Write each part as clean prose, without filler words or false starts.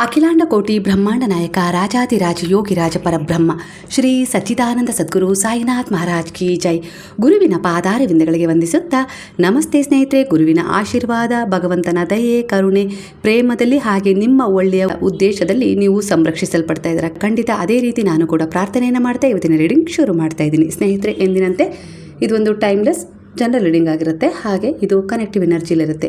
ಅಖಿಲಾಂಡ ಕೋಟಿ ಬ್ರಹ್ಮಾಂಡ ನಾಯಕ ರಾಜಾದಿರಾಜ ಯೋಗಿರಾಜ ಪರಬ್ರಹ್ಮ ಶ್ರೀ ಸಚ್ಚಿದಾನಂದ ಸದ್ಗುರು ಸಾಯಿನಾಥ್ ಮಹಾರಾಜ್ ಕಿ ಜೈ. ಗುರುವಿನ ಪಾದಾರವಿಂದಗಳಿಗೆ ವಂದಿಸುತ್ತಾ ನಮಸ್ತೆ ಸ್ನೇಹಿತರೆ. ಗುರುವಿನ ಆಶೀರ್ವಾದ, ಭಗವಂತನ ದಯೆ, ಕರುಣೆ, ಪ್ರೇಮದಲ್ಲಿ ಹಾಗೆ ನಿಮ್ಮ ಒಳ್ಳೆಯ ಉದ್ದೇಶದಲ್ಲಿ ನೀವು ಸಂರಕ್ಷಿಸಲ್ಪಡ್ತಾ ಇದ್ದೀರಾ. ಖಂಡಿತ ಅದೇ ರೀತಿ ನಾನು ಕೂಡ ಪ್ರಾರ್ಥನೆಯನ್ನು ಮಾಡ್ತಾ ಇವತ್ತಿನ ರೀಡಿಂಗ್ ಶುರು ಮಾಡ್ತಾ ಇದ್ದೀನಿ. ಸ್ನೇಹಿತರೆ, ಎಂದಿನಂತೆ ಇದೊಂದು ಟೈಮ್ಲೆಸ್ ಜನರಲ್ ರೀಡಿಂಗ್ ಆಗಿರುತ್ತೆ. ಹಾಗೆ ಇದು ಕನೆಕ್ಟಿವ್ ಎನರ್ಜಿಲಿರುತ್ತೆ.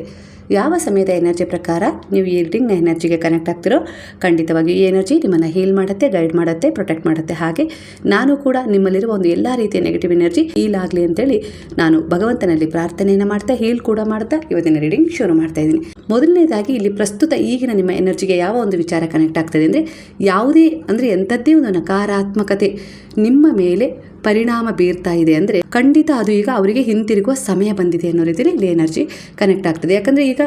ಯಾವ ಸಮಯದ ಎನರ್ಜಿ ಪ್ರಕಾರ ನೀವು ಈ ರೀಡಿಂಗ್ನ ಎನರ್ಜಿಗೆ ಕನೆಕ್ಟ್ ಆಗ್ತಿರೋ ಖಂಡಿತವಾಗಿ ಈ ಎನರ್ಜಿ ನಿಮ್ಮನ್ನು ಹೀಲ್ ಮಾಡುತ್ತೆ, ಗೈಡ್ ಮಾಡುತ್ತೆ, ಪ್ರೊಟೆಕ್ಟ್ ಮಾಡುತ್ತೆ. ಹಾಗೆ ನಾನು ಕೂಡ ನಿಮ್ಮಲ್ಲಿರುವ ಒಂದು ಎಲ್ಲ ರೀತಿಯ ನೆಗೆಟಿವ್ ಎನರ್ಜಿ ಹೀಲ್ ಆಗಲಿ ಅಂತೇಳಿ ನಾನು ಭಗವಂತನಲ್ಲಿ ಪ್ರಾರ್ಥನೆಯನ್ನು ಮಾಡ್ತಾ ಹೀಲ್ ಕೂಡ ಮಾಡ್ತಾ ಇವತ್ತಿನ ರೀಡಿಂಗ್ ಶುರು ಮಾಡ್ತಾ ಇದ್ದೀನಿ. ಮೊದಲನೇದಾಗಿ ಇಲ್ಲಿ ಪ್ರಸ್ತುತ ಈಗಿನ ನಿಮ್ಮ ಎನರ್ಜಿಗೆ ಯಾವ ಒಂದು ವಿಚಾರ ಕನೆಕ್ಟ್ ಆಗ್ತದೆ ಅಂದರೆ, ಯಾವುದೇ ಅಂದರೆ ಎಂಥದ್ದೇ ಒಂದು ನಕಾರಾತ್ಮಕತೆ ನಿಮ್ಮ ಮೇಲೆ ಪರಿಣಾಮ ಬೀರ್ತಾ ಇದೆ ಅಂದರೆ ಖಂಡಿತ ಅದು ಈಗ ಅವರಿಗೆ ಹಿಂತಿರುಗುವ ಸಮಯ ಬಂದಿದೆ ಅನ್ನೋ ರೀತಿಯಲ್ಲಿ ಇಲ್ಲಿ ಎನರ್ಜಿ ಕನೆಕ್ಟ್ ಆಗ್ತದೆ. ಯಾಕಂದರೆ ಈಗ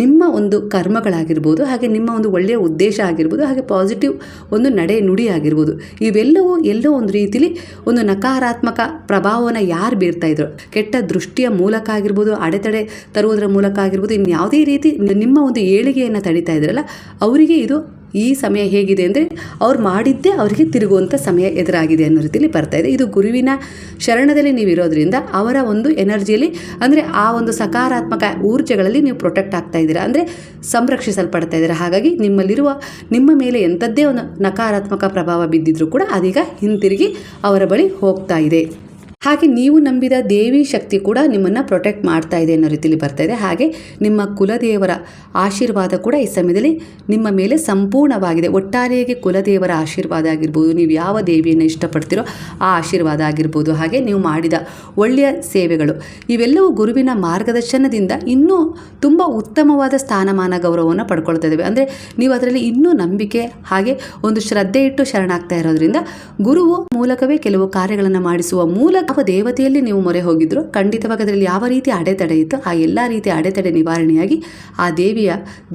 ನಿಮ್ಮ ಒಂದು ಕರ್ಮಗಳಾಗಿರ್ಬೋದು, ಹಾಗೆ ನಿಮ್ಮ ಒಂದು ಒಳ್ಳೆಯ ಉದ್ದೇಶ ಆಗಿರ್ಬೋದು, ಹಾಗೆ ಪಾಸಿಟಿವ್ ಒಂದು ನಡೆ ನುಡಿ ಆಗಿರ್ಬೋದು, ಇವೆಲ್ಲವೂ ಎಲ್ಲೋ ಒಂದು ರೀತಿಯಲ್ಲಿ ಒಂದು ನಕಾರಾತ್ಮಕ ಪ್ರಭಾವವನ್ನು ಯಾರು ಬೀರ್ತಾ ಇದ್ರು, ಕೆಟ್ಟ ದೃಷ್ಟಿಯ ಮೂಲಕ ಆಗಿರ್ಬೋದು, ಅಡೆತಡೆ ತರುವುದರ ಮೂಲಕ ಆಗಿರ್ಬೋದು, ಇನ್ಯಾವುದೇ ರೀತಿ ನಿಮ್ಮ ಒಂದು ಏಳಿಗೆಯನ್ನು ತಡೀತಾ ಇದ್ರಲ್ಲ, ಅವರಿಗೆ ಇದು ಈ ಸಮಯ ಹೇಗಿದೆ ಅಂದರೆ ಅವ್ರು ಮಾಡಿದ್ದೇ ಅವರಿಗೆ ತಿರುಗುವಂಥ ಸಮಯ ಎದುರಾಗಿದೆ ಅನ್ನೋ ರೀತಿಯಲ್ಲಿ ಬರ್ತಾ ಇದೆ. ಇದು ಗುರುವಿನ ಶರಣದಲ್ಲಿ ನೀವು ಇರೋದ್ರಿಂದ ಅವರ ಒಂದು ಎನರ್ಜಿಯಲ್ಲಿ ಅಂದರೆ ಆ ಒಂದು ಸಕಾರಾತ್ಮಕ ಊರ್ಜೆಗಳಲ್ಲಿ ನೀವು ಪ್ರೊಟೆಕ್ಟ್ ಆಗ್ತಾ ಇದ್ದೀರಾ, ಅಂದರೆ ಸಂರಕ್ಷಿಸಲ್ಪಡ್ತಾ ಇದ್ದೀರಾ. ಹಾಗಾಗಿ ನಿಮ್ಮಲ್ಲಿರುವ ನಿಮ್ಮ ಮೇಲೆ ಎಂಥದ್ದೇ ಒಂದು ನಕಾರಾತ್ಮಕ ಪ್ರಭಾವ ಬಿದ್ದಿದ್ರೂ ಕೂಡ ಅದೀಗ ಹಿಂತಿರುಗಿ ಅವರ ಬಳಿ ಹೋಗ್ತಾ ಇದೆ. ಹಾಗೆ ನೀವು ನಂಬಿದ ದೇವಿ ಶಕ್ತಿ ಕೂಡ ನಿಮ್ಮನ್ನು ಪ್ರೊಟೆಕ್ಟ್ ಮಾಡ್ತಾ ಇದೆ ಅನ್ನೋ ರೀತಿಯಲ್ಲಿ ಬರ್ತಾ ಇದೆ. ಹಾಗೆ ನಿಮ್ಮ ಕುಲದೇವರ ಆಶೀರ್ವಾದ ಕೂಡ ಈ ಸಮಯದಲ್ಲಿ ನಿಮ್ಮ ಮೇಲೆ ಸಂಪೂರ್ಣವಾಗಿದೆ. ಒಟ್ಟಾರೆಯಾಗಿ ಕುಲದೇವರ ಆಶೀರ್ವಾದ ಆಗಿರ್ಬೋದು, ನೀವು ಯಾವ ದೇವಿಯನ್ನು ಇಷ್ಟಪಡ್ತೀರೋ ಆ ಆಶೀರ್ವಾದ ಆಗಿರ್ಬೋದು, ಹಾಗೆ ನೀವು ಮಾಡಿದ ಒಳ್ಳೆಯ ಸೇವೆಗಳು, ಇವೆಲ್ಲವೂ ಗುರುವಿನ ಮಾರ್ಗದರ್ಶನದಿಂದ ಇನ್ನೂ ತುಂಬ ಉತ್ತಮವಾದ ಸ್ಥಾನಮಾನ ಗೌರವವನ್ನು ಪಡ್ಕೊಳ್ತಾ ಇದ್ದೇವೆ. ಅಂದರೆ ನೀವು ಅದರಲ್ಲಿ ಇನ್ನೂ ನಂಬಿಕೆ ಹಾಗೆ ಒಂದು ಶ್ರದ್ಧೆ ಇಟ್ಟು ಶರಣಾಗ್ತಾ ಇರೋದ್ರಿಂದ ಗುರುವು ಮೂಲಕವೇ ಕೆಲವು ಕಾರ್ಯಗಳನ್ನು ಮಾಡಿಸುವ ಮೂಲಕ ಯಾವ ದೇವತೆಯಲ್ಲಿ ನೀವು ಮೊರೆ ಹೋಗಿದ್ರು ಖಂಡಿತವಾಗಿ ಅದರಲ್ಲಿ ಯಾವ ರೀತಿ ಅಡೆತಡೆ ಇತ್ತು ಆ ಎಲ್ಲ ರೀತಿಯ ಅಡೆತಡೆ ನಿವಾರಣೆಯಾಗಿ ಆ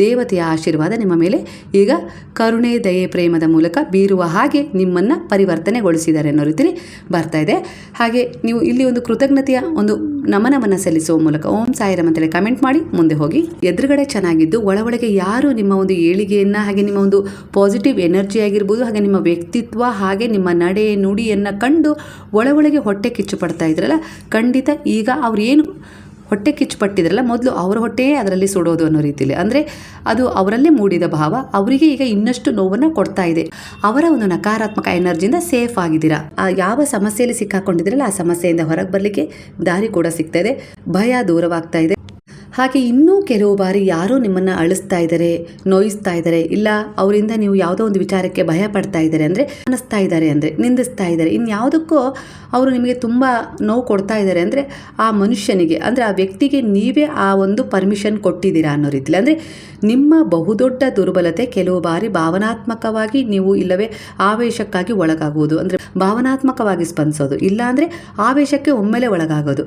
ದೇವತೆಯ ಆಶೀರ್ವಾದ ನಿಮ್ಮ ಮೇಲೆ ಈಗ ಕರುಣೆ, ದಯೆ, ಪ್ರೇಮದ ಮೂಲಕ ಬೀರುವ ಹಾಗೆ ನಿಮ್ಮನ್ನು ಪರಿವರ್ತನೆಗೊಳಿಸಿದ್ದಾರೆ ಅನ್ನೋ ರೀತಿಯಲ್ಲಿ ಬರ್ತಾ ಇದೆ. ಹಾಗೆ ನೀವು ಇಲ್ಲಿ ಒಂದು ಕೃತಜ್ಞತೆಯ ಒಂದು ನಮನವನ್ನು ಸಲ್ಲಿಸುವ ಮೂಲಕ ಓಂ ಸಾಯಿರಾಮ್ ಅಂತೇಳಿ ಕಮೆಂಟ್ ಮಾಡಿ ಮುಂದೆ ಹೋಗಿ. ಎದುರುಗಡೆ ಚೆನ್ನಾಗಿದ್ದು ಒಳಗೆ ಯಾರು ನಿಮ್ಮ ಒಂದು ಏಳಿಗೆಯನ್ನು ಹಾಗೆ ನಿಮ್ಮ ಒಂದು ಪಾಸಿಟಿವ್ ಎನರ್ಜಿ ಆಗಿರ್ಬೋದು, ಹಾಗೆ ನಿಮ್ಮ ವ್ಯಕ್ತಿತ್ವ ಹಾಗೆ ನಿಮ್ಮ ನಡೆ ನುಡಿಯನ್ನು ಕಂಡು ಒಳಗೆ ಹೊಟ್ಟೆ ಕಿಚ್ಚು ಪಡ್ತಾ ಇದ್ರಲ್ಲ, ಖಂಡಿತ ಈಗ ಅವ್ರು ಏನು ಹೊಟ್ಟೆ ಕಿಚ್ಚು ಪಟ್ಟಿದ್ರಲ್ಲ, ಮೊದಲು ಅವರ ಹೊಟ್ಟೆಯೇ ಅದರಲ್ಲಿ ಸುಡೋದು ಅನ್ನೋ ರೀತಿಯಲ್ಲಿ, ಅಂದರೆ ಅದು ಅವರಲ್ಲೇ ಮೂಡಿದ ಭಾವ ಅವರಿಗೆ ಈಗ ಇನ್ನಷ್ಟು ನೋವನ್ನು ಕೊಡ್ತಾ ಇದೆ. ಅವರ ಒಂದು ನಕಾರಾತ್ಮಕ ಎನರ್ಜಿಯಿಂದ ಸೇಫ್ ಆಗಿದ್ದೀರಾ. ಯಾವ ಸಮಸ್ಯೆಯಲ್ಲಿ ಸಿಕ್ಕಾಕೊಂಡಿದ್ರಲ್ಲ ಆ ಸಮಸ್ಯೆಯಿಂದ ಹೊರಗೆ ಬರಲಿಕ್ಕೆ ದಾರಿ ಕೂಡ ಸಿಗ್ತಾ ಇದೆ, ಭಯ ದೂರವಾಗ್ತಾ ಇದೆ. ಹಾಗೆ ಇನ್ನೂ ಕೆಲವು ಬಾರಿ ಯಾರೋ ನಿಮ್ಮನ್ನು ಅಳಿಸ್ತಾ ಇದ್ದಾರೆ, ನೋಯಿಸ್ತಾ ಇದ್ದಾರೆ, ಇಲ್ಲ ಅವರಿಂದ ನೀವು ಯಾವುದೋ ಒಂದು ವಿಚಾರಕ್ಕೆ ಭಯ ಪಡ್ತಾ ಇದ್ದಾರೆ ಅಂದರೆ, ಅನ್ನಿಸ್ತಾ ಇದ್ದಾರೆ ಅಂದರೆ, ನಿಂದಿಸ್ತಾ ಇದ್ದಾರೆ, ಇನ್ಯಾವುದಕ್ಕೋ ಅವರು ನಿಮಗೆ ತುಂಬ ನೋವು ಕೊಡ್ತಾ ಇದ್ದಾರೆ ಅಂದರೆ ಆ ಮನುಷ್ಯನಿಗೆ ಅಂದರೆ ಆ ವ್ಯಕ್ತಿಗೆ ನೀವೇ ಆ ಒಂದು ಪರ್ಮಿಷನ್ ಕೊಟ್ಟಿದ್ದೀರಾ ಅನ್ನೋ ರೀತಿಯಲ್ಲಿ. ಅಂದರೆ ನಿಮ್ಮ ಬಹುದೊಡ್ಡ ದುರ್ಬಲತೆ ಕೆಲವು ಬಾರಿ ಭಾವನಾತ್ಮಕವಾಗಿ ನೀವು ಇಲ್ಲವೇ ಆವೇಶಕ್ಕಾಗಿ ಒಳಗಾಗುವುದು, ಅಂದರೆ ಭಾವನಾತ್ಮಕವಾಗಿ ಸ್ಪಂದಿಸೋದು, ಇಲ್ಲಾಂದರೆ ಆವೇಶಕ್ಕೆ ಒಮ್ಮೆಲೆ ಒಳಗಾಗೋದು.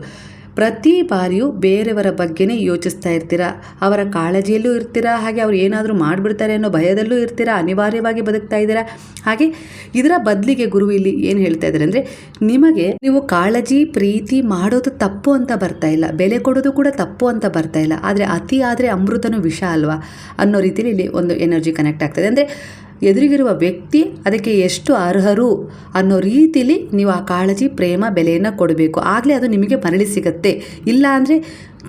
ಪ್ರತಿ ಬಾರಿಯೂ ಬೇರೆಯವರ ಬಗ್ಗೆನೇ ಯೋಚಿಸ್ತಾ ಇರ್ತೀರಾ, ಅವರ ಕಾಳಜಿಯಲ್ಲೂ ಇರ್ತೀರಾ, ಹಾಗೆ ಅವ್ರು ಏನಾದರೂ ಮಾಡಿಬಿಡ್ತಾರೆ ಅನ್ನೋ ಭಯದಲ್ಲೂ ಇರ್ತೀರಾ, ಅನಿವಾರ್ಯವಾಗಿ ಬದುಕ್ತಾ ಇದ್ದೀರಾ. ಹಾಗೆ ಇದರ ಬದಲಿಗೆ ಗುರು ಇಲ್ಲಿ ಏನು ಹೇಳ್ತಾ ಇದ್ದಾರೆ ಅಂದರೆ, ನಿಮಗೆ ನೀವು ಕಾಳಜಿ ಪ್ರೀತಿ ಮಾಡೋದು ತಪ್ಪು ಅಂತ ಬರ್ತಾ ಇಲ್ಲ, ಬೆಲೆ ಕೊಡೋದು ಕೂಡ ತಪ್ಪು ಅಂತ ಬರ್ತಾ ಇಲ್ಲ, ಆದರೆ ಅತಿ ಆದರೆ ಅಮೃತನೂ ವಿಷ ಅಲ್ವಾ ಅನ್ನೋ ರೀತಿಯಲ್ಲಿ ಇಲ್ಲಿ ಒಂದು ಎನರ್ಜಿ ಕನೆಕ್ಟ್ ಆಗ್ತದೆ. ಅಂದರೆ ಎದುರಿಗಿರುವ ವ್ಯಕ್ತಿ ಅದಕ್ಕೆ ಎಷ್ಟು ಅರ್ಹರು ಅನ್ನೋ ರೀತಿಯಲ್ಲಿ ನೀವು ಆ ಕಾಳಜಿ, ಪ್ರೇಮ, ಬೆಲೆಯನ್ನು ಕೊಡಬೇಕು. ಆಗಲೇ ಅದು ನಿಮಗೆ ಮರಳಿ ಸಿಗುತ್ತೆ. ಇಲ್ಲ ಅಂದರೆ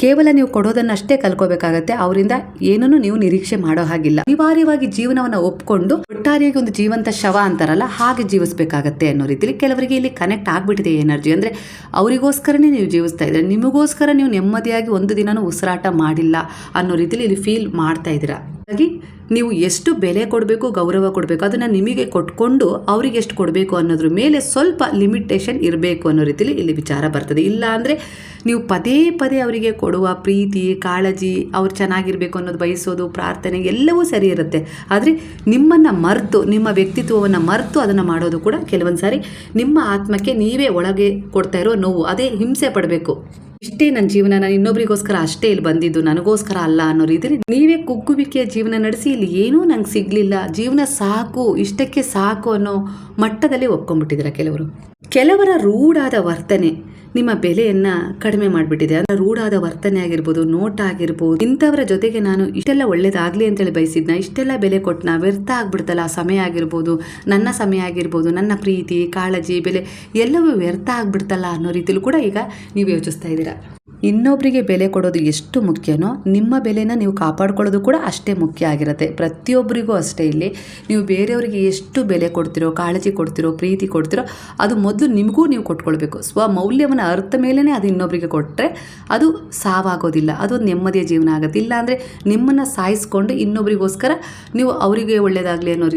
ಕೇವಲ ನೀವು ಕೊಡೋದನ್ನಷ್ಟೇ ಕಲ್ಕೋಬೇಕಾಗತ್ತೆ, ಅವರಿಂದ ಏನನ್ನು ನೀವು ನಿರೀಕ್ಷೆ ಮಾಡೋ ಹಾಗಿಲ್ಲ. ಅನಿವಾರ್ಯವಾಗಿ ಜೀವನವನ್ನು ಒಪ್ಕೊಂಡು ಒಟ್ಟಾರೆಯಾಗಿ ಒಂದು ಜೀವಂತ ಶವ ಅಂತಾರಲ್ಲ ಹಾಗೆ ಜೀವಿಸಬೇಕಾಗತ್ತೆ ಅನ್ನೋ ರೀತಿಯಲ್ಲಿ ಕೆಲವರಿಗೆ ಇಲ್ಲಿ ಕನೆಕ್ಟ್ ಆಗಿಬಿಟ್ಟಿದೆ ಎನರ್ಜಿ. ಅಂದರೆ ಅವರಿಗೋಸ್ಕರನೇ ನೀವು ಜೀವಿಸ್ತಾ ಇದ್ದೀರಾ, ನಿಮಗೋಸ್ಕರ ನೀವು ನೆಮ್ಮದಿಯಾಗಿ ಒಂದು ದಿನನೂ ಉಸಿರಾಟ ಮಾಡಿಲ್ಲ ಅನ್ನೋ ರೀತಿಯಲ್ಲಿ ಇಲ್ಲಿ ಫೀಲ್ ಮಾಡ್ತಾ ಇದ್ದೀರಾ. ಹಾಗಾಗಿ ನೀವು ಎಷ್ಟು ಬೆಲೆ ಕೊಡಬೇಕು, ಗೌರವ ಕೊಡಬೇಕು, ಅದನ್ನು ನಿಮಗೆ ಕೊಟ್ಕೊಂಡು ಅವರಿಗೆ ಎಷ್ಟು ಕೊಡಬೇಕು ಅನ್ನೋದ್ರ ಮೇಲೆ ಸ್ವಲ್ಪ ಲಿಮಿಟೇಷನ್ ಇರಬೇಕು ಅನ್ನೋ ರೀತಿಯಲ್ಲಿ ಇಲ್ಲಿ ವಿಚಾರ ಬರ್ತದೆ. ಇಲ್ಲ ಅಂದರೆ ನೀವು ಪದೇ ಪದೇ ಅವರಿಗೆ ಕೊಡುವ ಪ್ರೀತಿ, ಕಾಳಜಿ, ಅವ್ರು ಚೆನ್ನಾಗಿರಬೇಕು ಅನ್ನೋದು ಬಯಸೋದು, ಪ್ರಾರ್ಥನೆ ಎಲ್ಲವೂ ಸರಿ ಇರುತ್ತೆ, ಆದರೆ ನಿಮ್ಮನ್ನು ಮರೆತು ನಿಮ್ಮ ವ್ಯಕ್ತಿತ್ವವನ್ನು ಮರೆತು ಅದನ್ನು ಮಾಡೋದು ಕೂಡ ಕೆಲವೊಂದು ಸಾರಿ ನಿಮ್ಮ ಆತ್ಮಕ್ಕೆ ನೀವೇ ಒಳಗೆ ಕೊಡ್ತಾ ಇರೋ ನೋವು, ಅದೇ ಹಿಂಸೆ ಪಡಬೇಕು. ಇಷ್ಟೇ ನನ್ನ ಜೀವನ, ನಾನು ಇನ್ನೊಬ್ರಿಗೋಸ್ಕರ ಅಷ್ಟೇ ಇಲ್ಲಿ ಬಂದಿದ್ದು, ನನಗೋಸ್ಕರ ಅಲ್ಲ ಅನ್ನೋ ರೀತಿಯಲ್ಲಿ ನೀವೇ ಕುಗ್ಗುವಿಕೆಯ ಜೀವನ ನಡೆಸಿ ಇಲ್ಲಿ ಏನೂ ನಂಗೆ ಸಿಗಲಿಲ್ಲ, ಜೀವನ ಸಾಕು, ಇಷ್ಟಕ್ಕೆ ಸಾಕು ಅನ್ನೋ ಮಟ್ಟದಲ್ಲಿ ಒಪ್ಕೊಂಡ್ಬಿಟ್ಟಿದ್ದೀರ. ಕೆಲವರ ರೂಢಾದ ವರ್ತನೆ ನಿಮ್ಮ ಬೆಲೆಯನ್ನು ಕಡಿಮೆ ಮಾಡಿಬಿಟ್ಟಿದೆ. ಅಂದರೆ ರೂಢಾದ ವರ್ತನೆ ಆಗಿರ್ಬೋದು, ನೋಟ್ ಆಗಿರ್ಬೋದು, ಇಂಥವರ ಜೊತೆಗೆ ನಾನು ಇಷ್ಟೆಲ್ಲ ಒಳ್ಳೇದಾಗಲಿ ಅಂತೇಳಿ ಬಯಸಿದ್ನ, ಇಷ್ಟೆಲ್ಲ ಬೆಲೆ ಕೊಟ್ಟನ, ವ್ಯರ್ಥ ಆಗ್ಬಿಡ್ತಲ್ಲ ಆ ಸಮಯ ಆಗಿರ್ಬೋದು, ನನ್ನ ಸಮಯ ಆಗಿರ್ಬೋದು, ನನ್ನ ಪ್ರೀತಿ, ಕಾಳಜಿ, ಬೆಲೆ ಎಲ್ಲವೂ ವ್ಯರ್ಥ ಆಗ್ಬಿಡ್ತಲ್ಲ ಅನ್ನೋ ರೀತಿಲೂ ಕೂಡ ಈಗ ನೀವು ಯೋಚಿಸ್ತಾ ಇದ್ದೀರಾ. ಇನ್ನೊಬ್ಬರಿಗೆ ಬೆಲೆ ಕೊಡೋದು ಎಷ್ಟು ಮುಖ್ಯನೋ ನಿಮ್ಮ ಬೆಲೆನ ನೀವು ಕಾಪಾಡ್ಕೊಳ್ಳೋದು ಕೂಡ ಅಷ್ಟೇ ಮುಖ್ಯ ಆಗಿರುತ್ತೆ. ಪ್ರತಿಯೊಬ್ಬರಿಗೂ ಅಷ್ಟೇ. ಇಲ್ಲಿ ನೀವು ಬೇರೆಯವರಿಗೆ ಎಷ್ಟು ಬೆಲೆ ಕೊಡ್ತಿರೋ, ಕಾಳಜಿ ಕೊಡ್ತಿರೋ, ಪ್ರೀತಿ ಕೊಡ್ತಿರೋ, ಅದು ಮೊದಲು ನಿಮಗೂ ನೀವು ಕೊಟ್ಕೊಳ್ಬೇಕು. ಸ್ವಮೌಲ್ಯವನ್ನು ಅರ್ಥ ಮೇಲೇ ಅದು ಇನ್ನೊಬ್ಬರಿಗೆ ಕೊಟ್ಟರೆ ಅದು ಸಾವಾಗೋದಿಲ್ಲ, ಅದೊಂದು ನೆಮ್ಮದಿಯ ಜೀವನ ಆಗುತ್ತೆ. ಇಲ್ಲಾಂದರೆ ನಿಮ್ಮನ್ನು ಸಾಯಿಸ್ಕೊಂಡು ಇನ್ನೊಬ್ರಿಗೋಸ್ಕರ ನೀವು ಅವರಿಗೆ ಒಳ್ಳೆಯದಾಗಲಿ ಅನ್ನೋ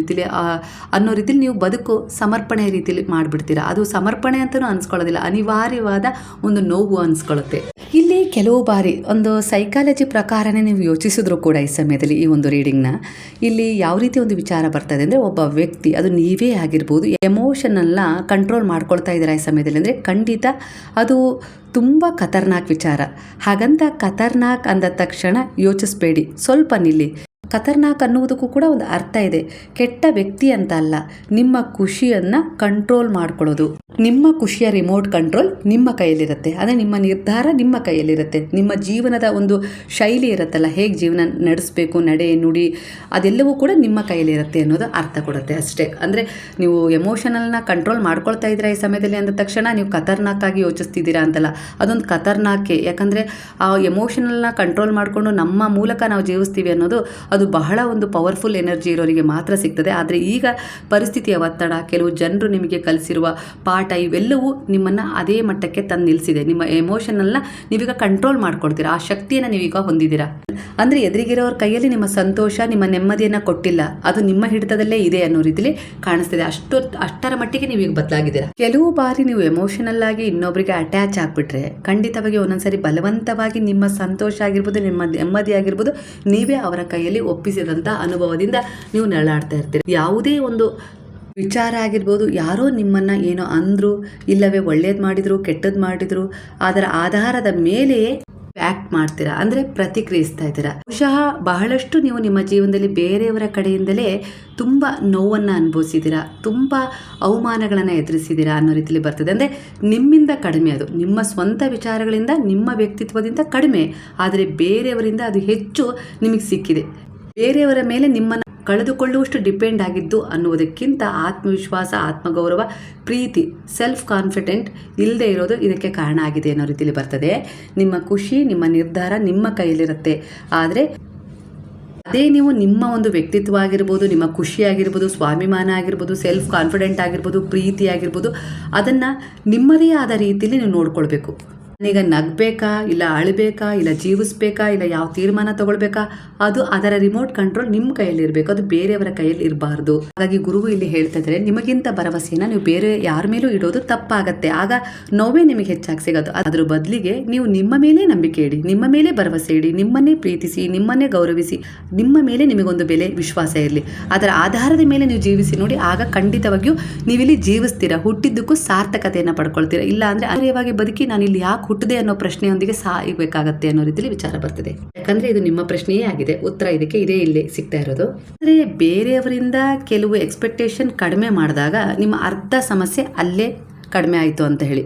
ರೀತಿಲಿ ನೀವು ಬದುಕು ಸಮರ್ಪಣೆ ರೀತಿಯಲ್ಲಿ ಮಾಡಿಬಿಡ್ತೀರಾ. ಅದು ಸಮರ್ಪಣೆ ಅಂತಲೂ ಅನಿಸ್ಕೊಳ್ಳೋದಿಲ್ಲ, ಅನಿವಾರ್ಯವಾದ ಒಂದು ನೋವು ಅನಿಸ್ಕೊಳ್ಳುತ್ತೆ. ಇಲ್ಲಿ ಕೆಲವು ಬಾರಿ ಒಂದು ಸೈಕಾಲಜಿ ಪ್ರಕಾರನೇ ನೀವು ಯೋಚಿಸಿದ್ರು ಕೂಡ ಈ ಸಮಯದಲ್ಲಿ ಈ ಒಂದು ರೀಡಿಂಗ್ನ, ಇಲ್ಲಿ ಯಾವ ರೀತಿ ಒಂದು ವಿಚಾರ ಬರ್ತದೆ ಅಂದರೆ, ಒಬ್ಬ ವ್ಯಕ್ತಿ, ಅದು ನೀವೇ ಆಗಿರ್ಬೋದು, ಎಮೋಷನಲ್ನ ಕಂಟ್ರೋಲ್ ಮಾಡ್ಕೊಳ್ತಾ ಇದ್ದೀರಾ ಈ ಸಮಯದಲ್ಲಿ ಅಂದರೆ ಖಂಡಿತ ಅದು ತುಂಬ ಖತರ್ನಾಕ್ ವಿಚಾರ. ಹಾಗಂತ ಖತರ್ನಾಕ್ ಅಂದ ತಕ್ಷಣ ಯೋಚಿಸ್ಬೇಡಿ, ಸ್ವಲ್ಪ ನಿಲ್ಲಿ. ಖತರ್ನಾಕ್ ಅನ್ನುವುದಕ್ಕೂ ಕೂಡ ಒಂದು ಅರ್ಥ ಇದೆ. ಕೆಟ್ಟ ವ್ಯಕ್ತಿ ಅಂತ ಅಲ್ಲ, ನಿಮ್ಮ ಖುಷಿಯನ್ನು ಕಂಟ್ರೋಲ್ ಮಾಡ್ಕೊಳ್ಳೋದು, ನಿಮ್ಮ ಖುಷಿಯ ರಿಮೋಟ್ ಕಂಟ್ರೋಲ್ ನಿಮ್ಮ ಕೈಯಲ್ಲಿರುತ್ತೆ. ಅಂದರೆ ನಿಮ್ಮ ನಿರ್ಧಾರ ನಿಮ್ಮ ಕೈಯಲ್ಲಿರುತ್ತೆ. ನಿಮ್ಮ ಜೀವನದ ಒಂದು ಶೈಲಿ ಇರುತ್ತಲ್ಲ, ಹೇಗೆ ಜೀವನ ನಡೆಸಬೇಕು, ನಡೆ ನುಡಿ, ಅದೆಲ್ಲವೂ ಕೂಡ ನಿಮ್ಮ ಕೈಯಲ್ಲಿರುತ್ತೆ ಅನ್ನೋದು ಅರ್ಥ ಕೊಡುತ್ತೆ ಅಷ್ಟೇ. ಅಂದರೆ ನೀವು ಎಮೋಷನಲ್ನ ಕಂಟ್ರೋಲ್ ಮಾಡ್ಕೊಳ್ತಾ ಇದ್ದೀರಾ ಈ ಸಮಯದಲ್ಲಿ ಅಂದ ತಕ್ಷಣ ನೀವು ಖತರ್ನಾಕಾಗಿ ಯೋಚಿಸ್ತಿದ್ದೀರಾ ಅಂತಲ್ಲ, ಅದೊಂದು ಖತರ್ನಾಕೆ. ಯಾಕಂದರೆ ಆ ಎಮೋಷನಲ್ನ ಕಂಟ್ರೋಲ್ ಮಾಡಿಕೊಂಡು ನಮ್ಮ ಮೂಲಕ ನಾವು ಜೀವಿಸ್ತೀವಿ ಅನ್ನೋದು ಅದು ಬಹಳ ಒಂದು ಪವರ್ಫುಲ್ ಎನರ್ಜಿ ಇರೋರಿಗೆ ಮಾತ್ರ ಸಿಗ್ತದೆ. ಆದರೆ ಈಗ ಪರಿಸ್ಥಿತಿಯ ಒತ್ತಡ, ಕೆಲವು ಜನರು ನಿಮಗೆ ಕಲಿಸಿರುವ ಪಾಠ, ಇವೆಲ್ಲವೂ ನಿಮ್ಮನ್ನು ಅದೇ ಮಟ್ಟಕ್ಕೆ ತಂದು ನಿಲ್ಲಿಸಿದೆ. ನಿಮ್ಮ ಎಮೋಷನಲ್ನ ನೀವೀಗ ಕಂಟ್ರೋಲ್ ಮಾಡ್ಕೊಳ್ತೀರಾ, ಆ ಶಕ್ತಿಯನ್ನು ನೀವೀಗ ಹೊಂದಿದ್ದೀರಾ. ಅಂದರೆ ಎದುರಿಗಿರೋರ ಕೈಯಲ್ಲಿ ನಿಮ್ಮ ಸಂತೋಷ, ನಿಮ್ಮ ನೆಮ್ಮದಿಯನ್ನು ಕೊಟ್ಟಿಲ್ಲ, ಅದು ನಿಮ್ಮ ಹಿಡಿತದಲ್ಲೇ ಇದೆ ಅನ್ನೋ ರೀತಿಲಿ ಕಾಣಿಸ್ತಿದೆ. ಅಷ್ಟರ ಮಟ್ಟಿಗೆ ನೀವೀಗ ಬದಲಾಗಿದ್ದೀರಾ. ಕೆಲವು ಬಾರಿ ನೀವು ಎಮೋಷನಲ್ ಆಗಿ ಇನ್ನೊಬ್ಬರಿಗೆ ಅಟ್ಯಾಚ್ ಆಗಿಬಿಟ್ರೆ ಖಂಡಿತವಾಗಿ ಒಂದೊಂದ್ಸರಿ ಬಲವಂತವಾಗಿ ನಿಮ್ಮ ಸಂತೋಷ ಆಗಿರ್ಬೋದು, ನಿಮ್ಮ ನೆಮ್ಮದಿ ಆಗಿರ್ಬೋದು, ನೀವೇ ಅವರ ಕೈಯಲ್ಲಿ ಒಪ್ಪಿಸಿದಂಥ ಅನುಭವದಿಂದ ನೀವು ನರಳಾಡ್ತಾ ಇರ್ತೀರಿ. ಯಾವುದೇ ಒಂದು ವಿಚಾರ ಆಗಿರ್ಬೋದು, ಯಾರೋ ನಿಮ್ಮನ್ನು ಏನೋ ಅಂದರು, ಇಲ್ಲವೇ ಒಳ್ಳೇದು ಮಾಡಿದರು, ಕೆಟ್ಟದ್ದು ಮಾಡಿದರು, ಅದರ ಆಧಾರದ ಮೇಲೆಯೇ ಆ್ಯಕ್ಟ್ ಮಾಡ್ತೀರಾ, ಅಂದರೆ ಪ್ರತಿಕ್ರಿಯಿಸ್ತಾ ಇದ್ದೀರಾ. ಬಹುಶಃ ಬಹಳಷ್ಟು ನೀವು ನಿಮ್ಮ ಜೀವನದಲ್ಲಿ ಬೇರೆಯವರ ಕಡೆಯಿಂದಲೇ ತುಂಬ ನೋವನ್ನು ಅನುಭವಿಸಿದ್ದೀರಾ, ತುಂಬ ಅವಮಾನಗಳನ್ನು ಎದುರಿಸಿದ್ದೀರಾ ಅನ್ನೋ ರೀತಿಯಲ್ಲಿ ಬರ್ತದೆ. ಅಂದರೆ ನಿಮ್ಮಿಂದ ಕಡಿಮೆ, ಅದು ನಿಮ್ಮ ಸ್ವಂತ ವಿಚಾರಗಳಿಂದ, ನಿಮ್ಮ ವ್ಯಕ್ತಿತ್ವದಿಂದ ಕಡಿಮೆ, ಆದರೆ ಬೇರೆಯವರಿಂದ ಅದು ಹೆಚ್ಚು ನಿಮಗೆ ಸಿಕ್ಕಿದೆ. ಬೇರೆಯವರ ಮೇಲೆ ನಿಮ್ಮನ್ನು ಕಳೆದುಕೊಳ್ಳುವಷ್ಟು ಡಿಪೆಂಡ್ ಆಗಿದ್ದು ಅನ್ನುವುದಕ್ಕಿಂತ ಆತ್ಮವಿಶ್ವಾಸ, ಆತ್ಮಗೌರವ, ಪ್ರೀತಿ, ಸೆಲ್ಫ್ ಕಾನ್ಫಿಡೆಂಟ್ ಇಲ್ಲದೆ ಇರೋದು ಇದಕ್ಕೆ ಕಾರಣ ಆಗಿದೆ ಅನ್ನೋ ರೀತಿಯಲ್ಲಿ ಬರ್ತದೆ. ನಿಮ್ಮ ಖುಷಿ, ನಿಮ್ಮ ನಿರ್ಧಾರ ನಿಮ್ಮ ಕೈಯಲ್ಲಿರುತ್ತೆ. ಆದರೆ ಅದೇ ನೀವು ನಿಮ್ಮ ಒಂದು ವ್ಯಕ್ತಿತ್ವ ಆಗಿರ್ಬೋದು, ನಿಮ್ಮ ಖುಷಿ ಆಗಿರ್ಬೋದು, ಸ್ವಾಭಿಮಾನ ಆಗಿರ್ಬೋದು, ಸೆಲ್ಫ್ ಕಾನ್ಫಿಡೆಂಟ್ ಆಗಿರ್ಬೋದು, ಪ್ರೀತಿ ಆಗಿರ್ಬೋದು, ಅದನ್ನು ನಿಮ್ಮದೇ ಆದ ರೀತಿಯಲ್ಲಿ ನೀವು ನೋಡ್ಕೊಳ್ಬೇಕು. ಈಗ ನಗಬೇಕಾ, ಇಲ್ಲ ಅಳಬೇಕಾ, ಇಲ್ಲ ಜೀವಿಸ್ಬೇಕಾ, ಇಲ್ಲ ಯಾವ ತೀರ್ಮಾನ ತಗೊಳ್ಬೇಕಾ, ಅದು ಅದರ ರಿಮೋಟ್ ಕಂಟ್ರೋಲ್ ನಿಮ್ಮ ಕೈಯಲ್ಲಿ ಇರಬೇಕು, ಅದು ಬೇರೆಯವರ ಕೈಯಲ್ಲಿ ಇರಬಾರ್ದು. ಹಾಗಾಗಿ ಗುರುವು ಇಲ್ಲಿ ಹೇಳ್ತಾ ಇದ್ದಾರೆ, ನಿಮಗಿಂತ ಭರವಸೆಯನ್ನು ನೀವು ಬೇರೆ ಯಾರ ಮೇಲೂ ಇಡೋದು ತಪ್ಪಾಗತ್ತೆ. ಆಗ ನೋವೇ ನಿಮಗೆ ಹೆಚ್ಚಾಗಿ ಸಿಗೋದು. ಅದ್ರ ಬದಲಿಗೆ ನೀವು ನಿಮ್ಮ ಮೇಲೆ ನಂಬಿಕೆ ಇಡಿ, ನಿಮ್ಮ ಮೇಲೆ ಭರವಸೆ ಇಡಿ, ನಿಮ್ಮನ್ನೇ ಪ್ರೀತಿಸಿ, ನಿಮ್ಮನ್ನೇ ಗೌರವಿಸಿ, ನಿಮ್ಮ ಮೇಲೆ ನಿಮಗೊಂದು ಬೆಲೆ, ವಿಶ್ವಾಸ ಇರಲಿ. ಅದರ ಆಧಾರದ ಮೇಲೆ ನೀವು ಜೀವಿಸಿ ನೋಡಿ, ಆಗ ಖಂಡಿತವಾಗಿಯೂ ನೀವಿಲ್ಲಿ ಜೀವಿಸ್ತೀರಾ, ಹುಟ್ಟಿದ್ದಕ್ಕೂ ಸಾರ್ಥಕತೆಯನ್ನು ಪಡ್ಕೊಳ್ತೀರಾ. ಇಲ್ಲ ಅಂದರೆ ಅರ್ಯವಾಗಿ ಬದುಕಿ ನಾನು ಇಲ್ಲಿ ಯಾಕೆ ಹುಟ್ಟಿದೆ ಅನ್ನೋ ಪ್ರಶ್ನೆಯೊಂದಿಗೆ ಸಾಯಬೇಕಾಗತ್ತೆ ಅನ್ನೋ ರೀತಿಯಲ್ಲಿ ವಿಚಾರ ಬರ್ತಿದೆ. ಯಾಕಂದ್ರೆ ಇದು ನಿಮ್ಮ ಪ್ರಶ್ನೆಯೇ ಆಗಿದೆ, ಉತ್ತರ ಇದಕ್ಕೆ ಇದೇ ಇಲ್ಲಿ ಸಿಗ್ತಾ ಇರೋದು. ಅಂದರೆ ಬೇರೆಯವರಿಂದ ಕೆಲವು ಎಕ್ಸ್ಪೆಕ್ಟೇಷನ್ ಕಡಿಮೆ ಮಾಡಿದಾಗ ನಿಮ್ಮ ಅರ್ಧ ಸಮಸ್ಯೆ ಅಲ್ಲೇ ಕಡಿಮೆ ಆಯಿತು ಅಂತ ಹೇಳಿ.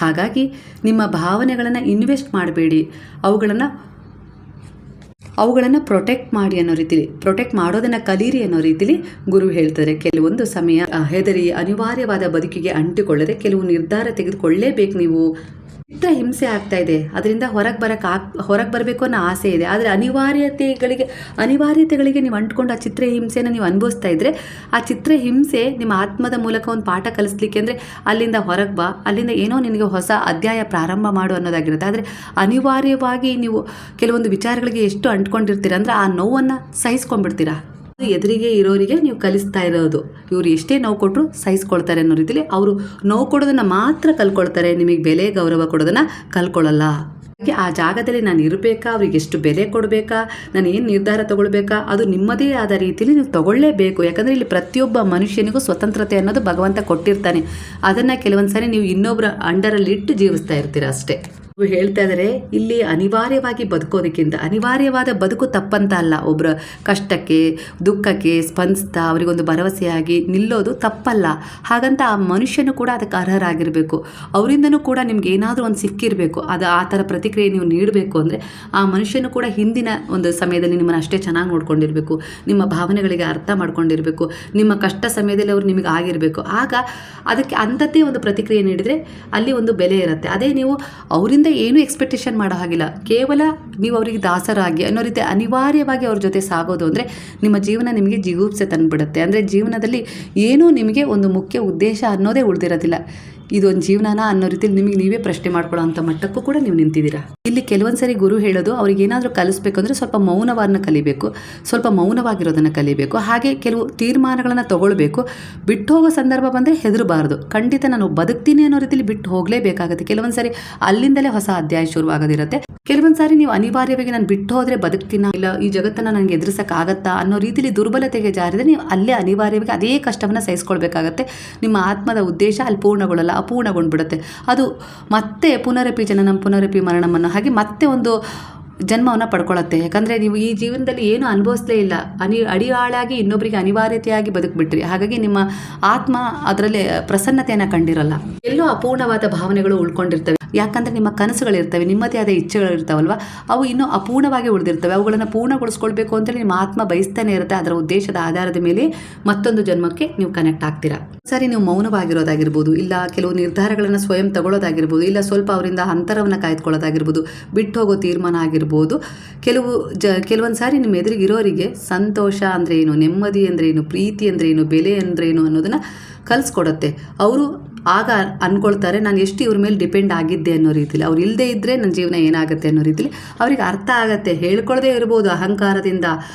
ಹಾಗಾಗಿ ನಿಮ್ಮ ಭಾವನೆಗಳನ್ನು ಇನ್ವೆಸ್ಟ್ ಮಾಡಬೇಡಿ, ಅವುಗಳನ್ನು ಪ್ರೊಟೆಕ್ಟ್ ಮಾಡಿ ಅನ್ನೋ ರೀತಿಲಿ, ಪ್ರೊಟೆಕ್ಟ್ ಮಾಡೋದನ್ನು ಕಲೀರಿ ಅನ್ನೋ ರೀತಿಲಿ ಗುರು ಹೇಳ್ತಾರೆ. ಕೆಲವೊಂದು ಸಮಯ ಹೆದರಿ ಅನಿವಾರ್ಯವಾದ ಬದುಕಿಗೆ ಅಂಟಿಕೊಳ್ಳದೆ ಕೆಲವು ನಿರ್ಧಾರ ತೆಗೆದುಕೊಳ್ಳೇಬೇಕು. ನೀವು ಚಿತ್ರ ಹಿಂಸೆ ಆಗ್ತಾ ಇದೆ, ಅದರಿಂದ ಹೊರಗೆ ಬರಬೇಕು ಅನ್ನೋ ಆಸೆ ಇದೆ, ಆದರೆ ಅನಿವಾರ್ಯತೆಗಳಿಗೆ ನೀವು ಅಂಟ್ಕೊಂಡು ಆ ಚಿತ್ರ ಹಿಂಸೆನ ನೀವು ಅನುಭವಿಸ್ತಾ ಇದ್ರೆ, ಆ ಚಿತ್ರ ಹಿಂಸೆ ನಿಮ್ಮ ಆತ್ಮದ ಮೂಲಕ ಒಂದು ಪಾಠ ಕಲಿಸ್ಲಿಕ್ಕೆ ಅಂದರೆ ಅಲ್ಲಿಂದ ಹೊರಗೆ ಬಾ, ಅಲ್ಲಿಂದ ಏನೋ ನಿನಗೆ ಹೊಸ ಅಧ್ಯಾಯ ಪ್ರಾರಂಭ ಮಾಡು ಅನ್ನೋದಾಗಿರುತ್ತೆ. ಆದರೆ ಅನಿವಾರ್ಯವಾಗಿ ನೀವು ಕೆಲವೊಂದು ವಿಚಾರಗಳಿಗೆ ಎಷ್ಟು ಅಂಟ್ಕೊಂಡಿರ್ತೀರ ಅಂದರೆ ಆ ನೋವನ್ನು ಸಹಿಸ್ಕೊಂಡ್ಬಿಡ್ತೀರಾ. ಎದುರಿಗೆ ಇರೋರಿಗೆ ನೀವು ಕಲಿಸ್ತಾ ಇರೋದು, ಇವರು ಎಷ್ಟೇ ನೋವು ಕೊಟ್ಟರು ಸಹಿಸ್ಕೊಳ್ತಾರೆ ಅನ್ನೋ ರೀತಿಲಿ ಅವರು ನೋವು ಕೊಡೋದನ್ನು ಮಾತ್ರ ಕಲ್ಕೊಳ್ತಾರೆ, ನಿಮಗೆ ಬೆಲೆ ಗೌರವ ಕೊಡೋದನ್ನು ಕಲ್ಕೊಳ್ಳಲ್ಲ. ಆ ಜಾಗದಲ್ಲಿ ನಾನು ಇರಬೇಕಾ, ಅವ್ರಿಗೆ ಎಷ್ಟು ಬೆಲೆ ಕೊಡಬೇಕಾ, ನಾನು ಏನು ನಿರ್ಧಾರ ತಗೊಳ್ಬೇಕಾ, ಅದು ನಿಮ್ಮದೇ ಆದ ರೀತಿಯಲ್ಲಿ ನೀವು ತಗೊಳ್ಳೇಬೇಕು. ಯಾಕಂದರೆ ಇಲ್ಲಿ ಪ್ರತಿಯೊಬ್ಬ ಮನುಷ್ಯನಿಗೂ ಸ್ವತಂತ್ರತೆ ಅನ್ನೋದು ಭಗವಂತ ಕೊಟ್ಟಿರ್ತಾನೆ. ಅದನ್ನು ಕೆಲವೊಂದು ಸಾರಿ ನೀವು ಇನ್ನೊಬ್ಬರ ಅಂಡರಲ್ಲಿ ಇಟ್ಟು ಜೀವಿಸ್ತಾ ಇರ್ತೀರ ಅಷ್ಟೇ. ಹೇಳ್ತಾ ಇದ್ದಾರೆ ಇಲ್ಲಿ ಅನಿವಾರ್ಯವಾಗಿ ಬದುಕೋದಕ್ಕಿಂತ ಅನಿವಾರ್ಯವಾದ ಬದುಕು ತಪ್ಪಂತ ಅಲ್ಲ. ಒಬ್ಬರ ಕಷ್ಟಕ್ಕೆ ದುಃಖಕ್ಕೆ ಸ್ಪಂದಿಸ್ತಾ ಅವರಿಗೊಂದು ಭರವಸೆಯಾಗಿ ನಿಲ್ಲೋದು ತಪ್ಪಲ್ಲ. ಹಾಗಂತ ಆ ಮನುಷ್ಯನು ಕೂಡ ಅದಕ್ಕೆ ಅರ್ಹರಾಗಿರಬೇಕು. ಅವರಿಂದನೂ ಕೂಡ ನಿಮ್ಗೆ ಏನಾದರೂ ಒಂದು ಸಿಕ್ಕಿರಬೇಕು. ಅದು ಆ ಥರ ಪ್ರತಿಕ್ರಿಯೆ ನೀವು ನೀಡಬೇಕು ಅಂದರೆ ಆ ಮನುಷ್ಯನು ಕೂಡ ಹಿಂದಿನ ಒಂದು ಸಮಯದಲ್ಲಿ ನಿಮ್ಮನ್ನು ಅಷ್ಟೇ ಚೆನ್ನಾಗಿ ನೋಡ್ಕೊಂಡಿರಬೇಕು, ನಿಮ್ಮ ಭಾವನೆಗಳಿಗೆ ಅರ್ಥ ಮಾಡ್ಕೊಂಡಿರಬೇಕು, ನಿಮ್ಮ ಕಷ್ಟ ಸಮಯದಲ್ಲಿ ಅವ್ರು ನಿಮಗೆ ಆಗಿರಬೇಕು. ಆಗ ಅದಕ್ಕೆ ಅಂಥದ್ದೇ ಒಂದು ಪ್ರತಿಕ್ರಿಯೆ ನೀಡಿದರೆ ಅಲ್ಲಿ ಒಂದು ಬೆಲೆ ಇರುತ್ತೆ. ಅದೇ ನೀವು ಅವರಿಂದ ಏನು ಎಕ್ಸ್ಪೆಕ್ಟೇಷನ್ ಮಾಡೋ ಹಾಗಿಲ್ಲ, ಕೇವಲ ನೀವು ಅವರಿಗೆ ದಾಸರಾಗಿ ಅನ್ನೋ ರೀತಿ ಅನಿವಾರ್ಯವಾಗಿ ಅವ್ರ ಜೊತೆ ಸಾಗೋದು ಅಂದರೆ ನಿಮ್ಮ ಜೀವನ ನಿಮಗೆ ಜಿಗುಪ್ಸೆ ತಂದುಬಿಡುತ್ತೆ. ಅಂದರೆ ಜೀವನದಲ್ಲಿ ಏನೂ ನಿಮಗೆ ಒಂದು ಮುಖ್ಯ ಉದ್ದೇಶ ಅನ್ನೋದೇ ಉಳಿದಿರೋದಿಲ್ಲ. ಇದೊಂದು ಜೀವನನ ಅನ್ನೋ ರೀತಿಯಲ್ಲಿ ನಿಮಗೆ ನೀವೇ ಪ್ರಶ್ನೆ ಮಾಡ್ಕೊಳ್ಳೋ ಅಂಥ ಮಟ್ಟಕ್ಕೂ ಕೂಡ ನೀವು ನಿಂತಿದ್ದೀರಾ. ಇಲ್ಲಿ ಕೆಲವೊಂದು ಸರಿ ಗುರು ಹೇಳೋದು ಅವ್ರಿಗೆ ಏನಾದರೂ ಕಲಿಸ್ಬೇಕು ಅಂದರೆ ಸ್ವಲ್ಪ ಮೌನವನ್ನು ಕಲಿಬೇಕು, ಸ್ವಲ್ಪ ಮೌನವಾಗಿರೋದನ್ನು ಕಲಿಬೇಕು. ಹಾಗೆ ಕೆಲವು ತೀರ್ಮಾನಗಳನ್ನು ತಗೊಳ್ಬೇಕು. ಬಿಟ್ಟು ಹೋಗೋ ಸಂದರ್ಭ ಬಂದರೆ ಹೆದರಬಾರ್ದು. ಖಂಡಿತ ನಾನು ಬದುಕ್ತೀನಿ ಅನ್ನೋ ರೀತಿಯಲ್ಲಿ ಬಿಟ್ಟು ಹೋಗಲೇಬೇಕಾಗುತ್ತೆ. ಕೆಲವೊಂದು ಸರಿ ಅಲ್ಲಿಂದಲೇ ಹೊಸ ಅಧ್ಯಾಯ ಶುರುವಾಗೋದಿರುತ್ತೆ. ಕೆಲವೊಂದು ಸಾರಿ ನೀವು ಅನಿವಾರ್ಯವಾಗಿ ನಾನು ಬಿಟ್ಟು ಹೋದರೆ ಬದುಕ್ತೀನ, ಇಲ್ಲ ಈ ಜಗತ್ತನ್ನು ನನಗೆ ಎದುರಿಸೋಕ್ಕಾಗತ್ತಾ ಅನ್ನೋ ರೀತಿಯಲ್ಲಿ ದುರ್ಬಲತೆಗೆ ಜಾರಿದರೆ ನೀವು ಅಲ್ಲೇ ಅನಿವಾರ್ಯವಾಗಿ ಅದೇ ಕಷ್ಟವನ್ನು ಸಹಿಸ್ಕೊಳ್ಬೇಕಾಗತ್ತೆ. ನಿಮ್ಮ ಆತ್ಮದ ಉದ್ದೇಶ ಅಲ್ಲಿ ಪೂರ್ಣಗೊಳ್ಳಲ್ಲ, ಅಪೂರ್ಣಗೊಂಡ್ಬಿಡುತ್ತೆ. ಅದು ಮತ್ತೆ ಪುನರಪಿ ಜನನಂ ಪುನರಪಿ ಮರಣಮನ್ನು ಹಾಗೆ ಮತ್ತೆ ಒಂದು ಜನ್ಮವನ್ನು ಪಡ್ಕೊಳ್ಳುತ್ತೆ. ಯಾಕಂದರೆ ನೀವು ಈ ಜೀವನದಲ್ಲಿ ಏನು ಅನುಭವಿಸಲೇ ಇಲ್ಲ, ಅಡಿಯಾಳಾಗಿ ಇನ್ನೊಬ್ಬರಿಗೆ ಅನಿವಾರ್ಯತೆಯಾಗಿ ಬದುಕಿಬಿಟ್ರಿ. ಹಾಗಾಗಿ ನಿಮ್ಮ ಆತ್ಮ ಅದರಲ್ಲಿ ಪ್ರಸನ್ನತೆಯನ್ನು ಕಂಡಿರಲ್ಲ. ಎಲ್ಲೋ ಅಪೂರ್ಣವಾದ ಭಾವನೆಗಳು ಉಳ್ಕೊಂಡಿರ್ತವೆ. ಯಾಕಂದರೆ ನಿಮ್ಮ ಕನಸುಗಳಿರ್ತವೆ, ನಿಮ್ಮದೇ ಆದ ಇಚ್ಛೆಗಳಿರ್ತಾವಲ್ವ, ಅವು ಇನ್ನೂ ಅಪೂರ್ಣವಾಗಿ ಉಳಿದಿರ್ತವೆ. ಅವುಗಳನ್ನು ಪೂರ್ಣಗೊಳಿಸ್ಕೊಳ್ಬೇಕು ಅಂತೇಳಿ ನಿಮ್ಮ ಆತ್ಮ ಬಯಸ್ತಾನೆ ಇರುತ್ತೆ. ಅದರ ಉದ್ದೇಶದ ಆಧಾರದ ಮೇಲೆ ಮತ್ತೊಂದು ಜನ್ಮಕ್ಕೆ ನೀವು ಕನೆಕ್ಟ್ ಆಗ್ತೀರಾ. ಸರಿ, ನೀವು ಮೌನವಾಗಿರೋದಾಗಿರ್ಬೋದು, ಇಲ್ಲ ಕೆಲವು ನಿರ್ಧಾರಗಳನ್ನು ಸ್ವಯಂ ತಗೊಳ್ಳೋದಾಗಿರ್ಬೋದು, ಇಲ್ಲ ಸ್ವಲ್ಪ ಅವರಿಂದ ಅಂತರವನ್ನು ಕಾಯ್ದುಕೊಳ್ಳೋದಾಗಿರ್ಬೋದು, ಬಿಟ್ಟು ಹೋಗೋ ತೀರ್ಮಾನ ಆಗಿರ್ಬೋದು. ಕೆಲವೊಂದು ಸಾರಿ ನಿಮ್ಮ ಎದುರಿಗಿರೋರಿಗೆ ಸಂತೋಷ ಅಂದರೆ ಏನು, ನೆಮ್ಮದಿ ಅಂದರೆ ಏನು, ಪ್ರೀತಿ ಅಂದರೆ ಏನು, ಬೆಲೆ ಅಂದರೆ ಏನು ಅನ್ನೋದನ್ನು ಕಲಿಸ್ಕೊಡುತ್ತೆ. ಅವರು ಆಗ ಅಂದ್ಕೊಳ್ತಾರೆ ನಾನು ಎಷ್ಟು ಇವ್ರ ಮೇಲೆ ಡಿಪೆಂಡ್ ಆಗಿದ್ದೆ ಅನ್ನೋ ರೀತಿಲಿ. ಅವ್ರು ಇಲ್ಲದೆ ಇದ್ದರೆ ನನ್ನ ಜೀವನ ಏನಾಗುತ್ತೆ ಅನ್ನೋ ರೀತಿಲಿ ಅವ್ರಿಗೆ ಅರ್ಥ ಆಗುತ್ತೆ. ಹೇಳ್ಕೊಳ್ಳದೇ ಇರ್ಬೋದು ಅಹಂಕಾರದಿಂದ,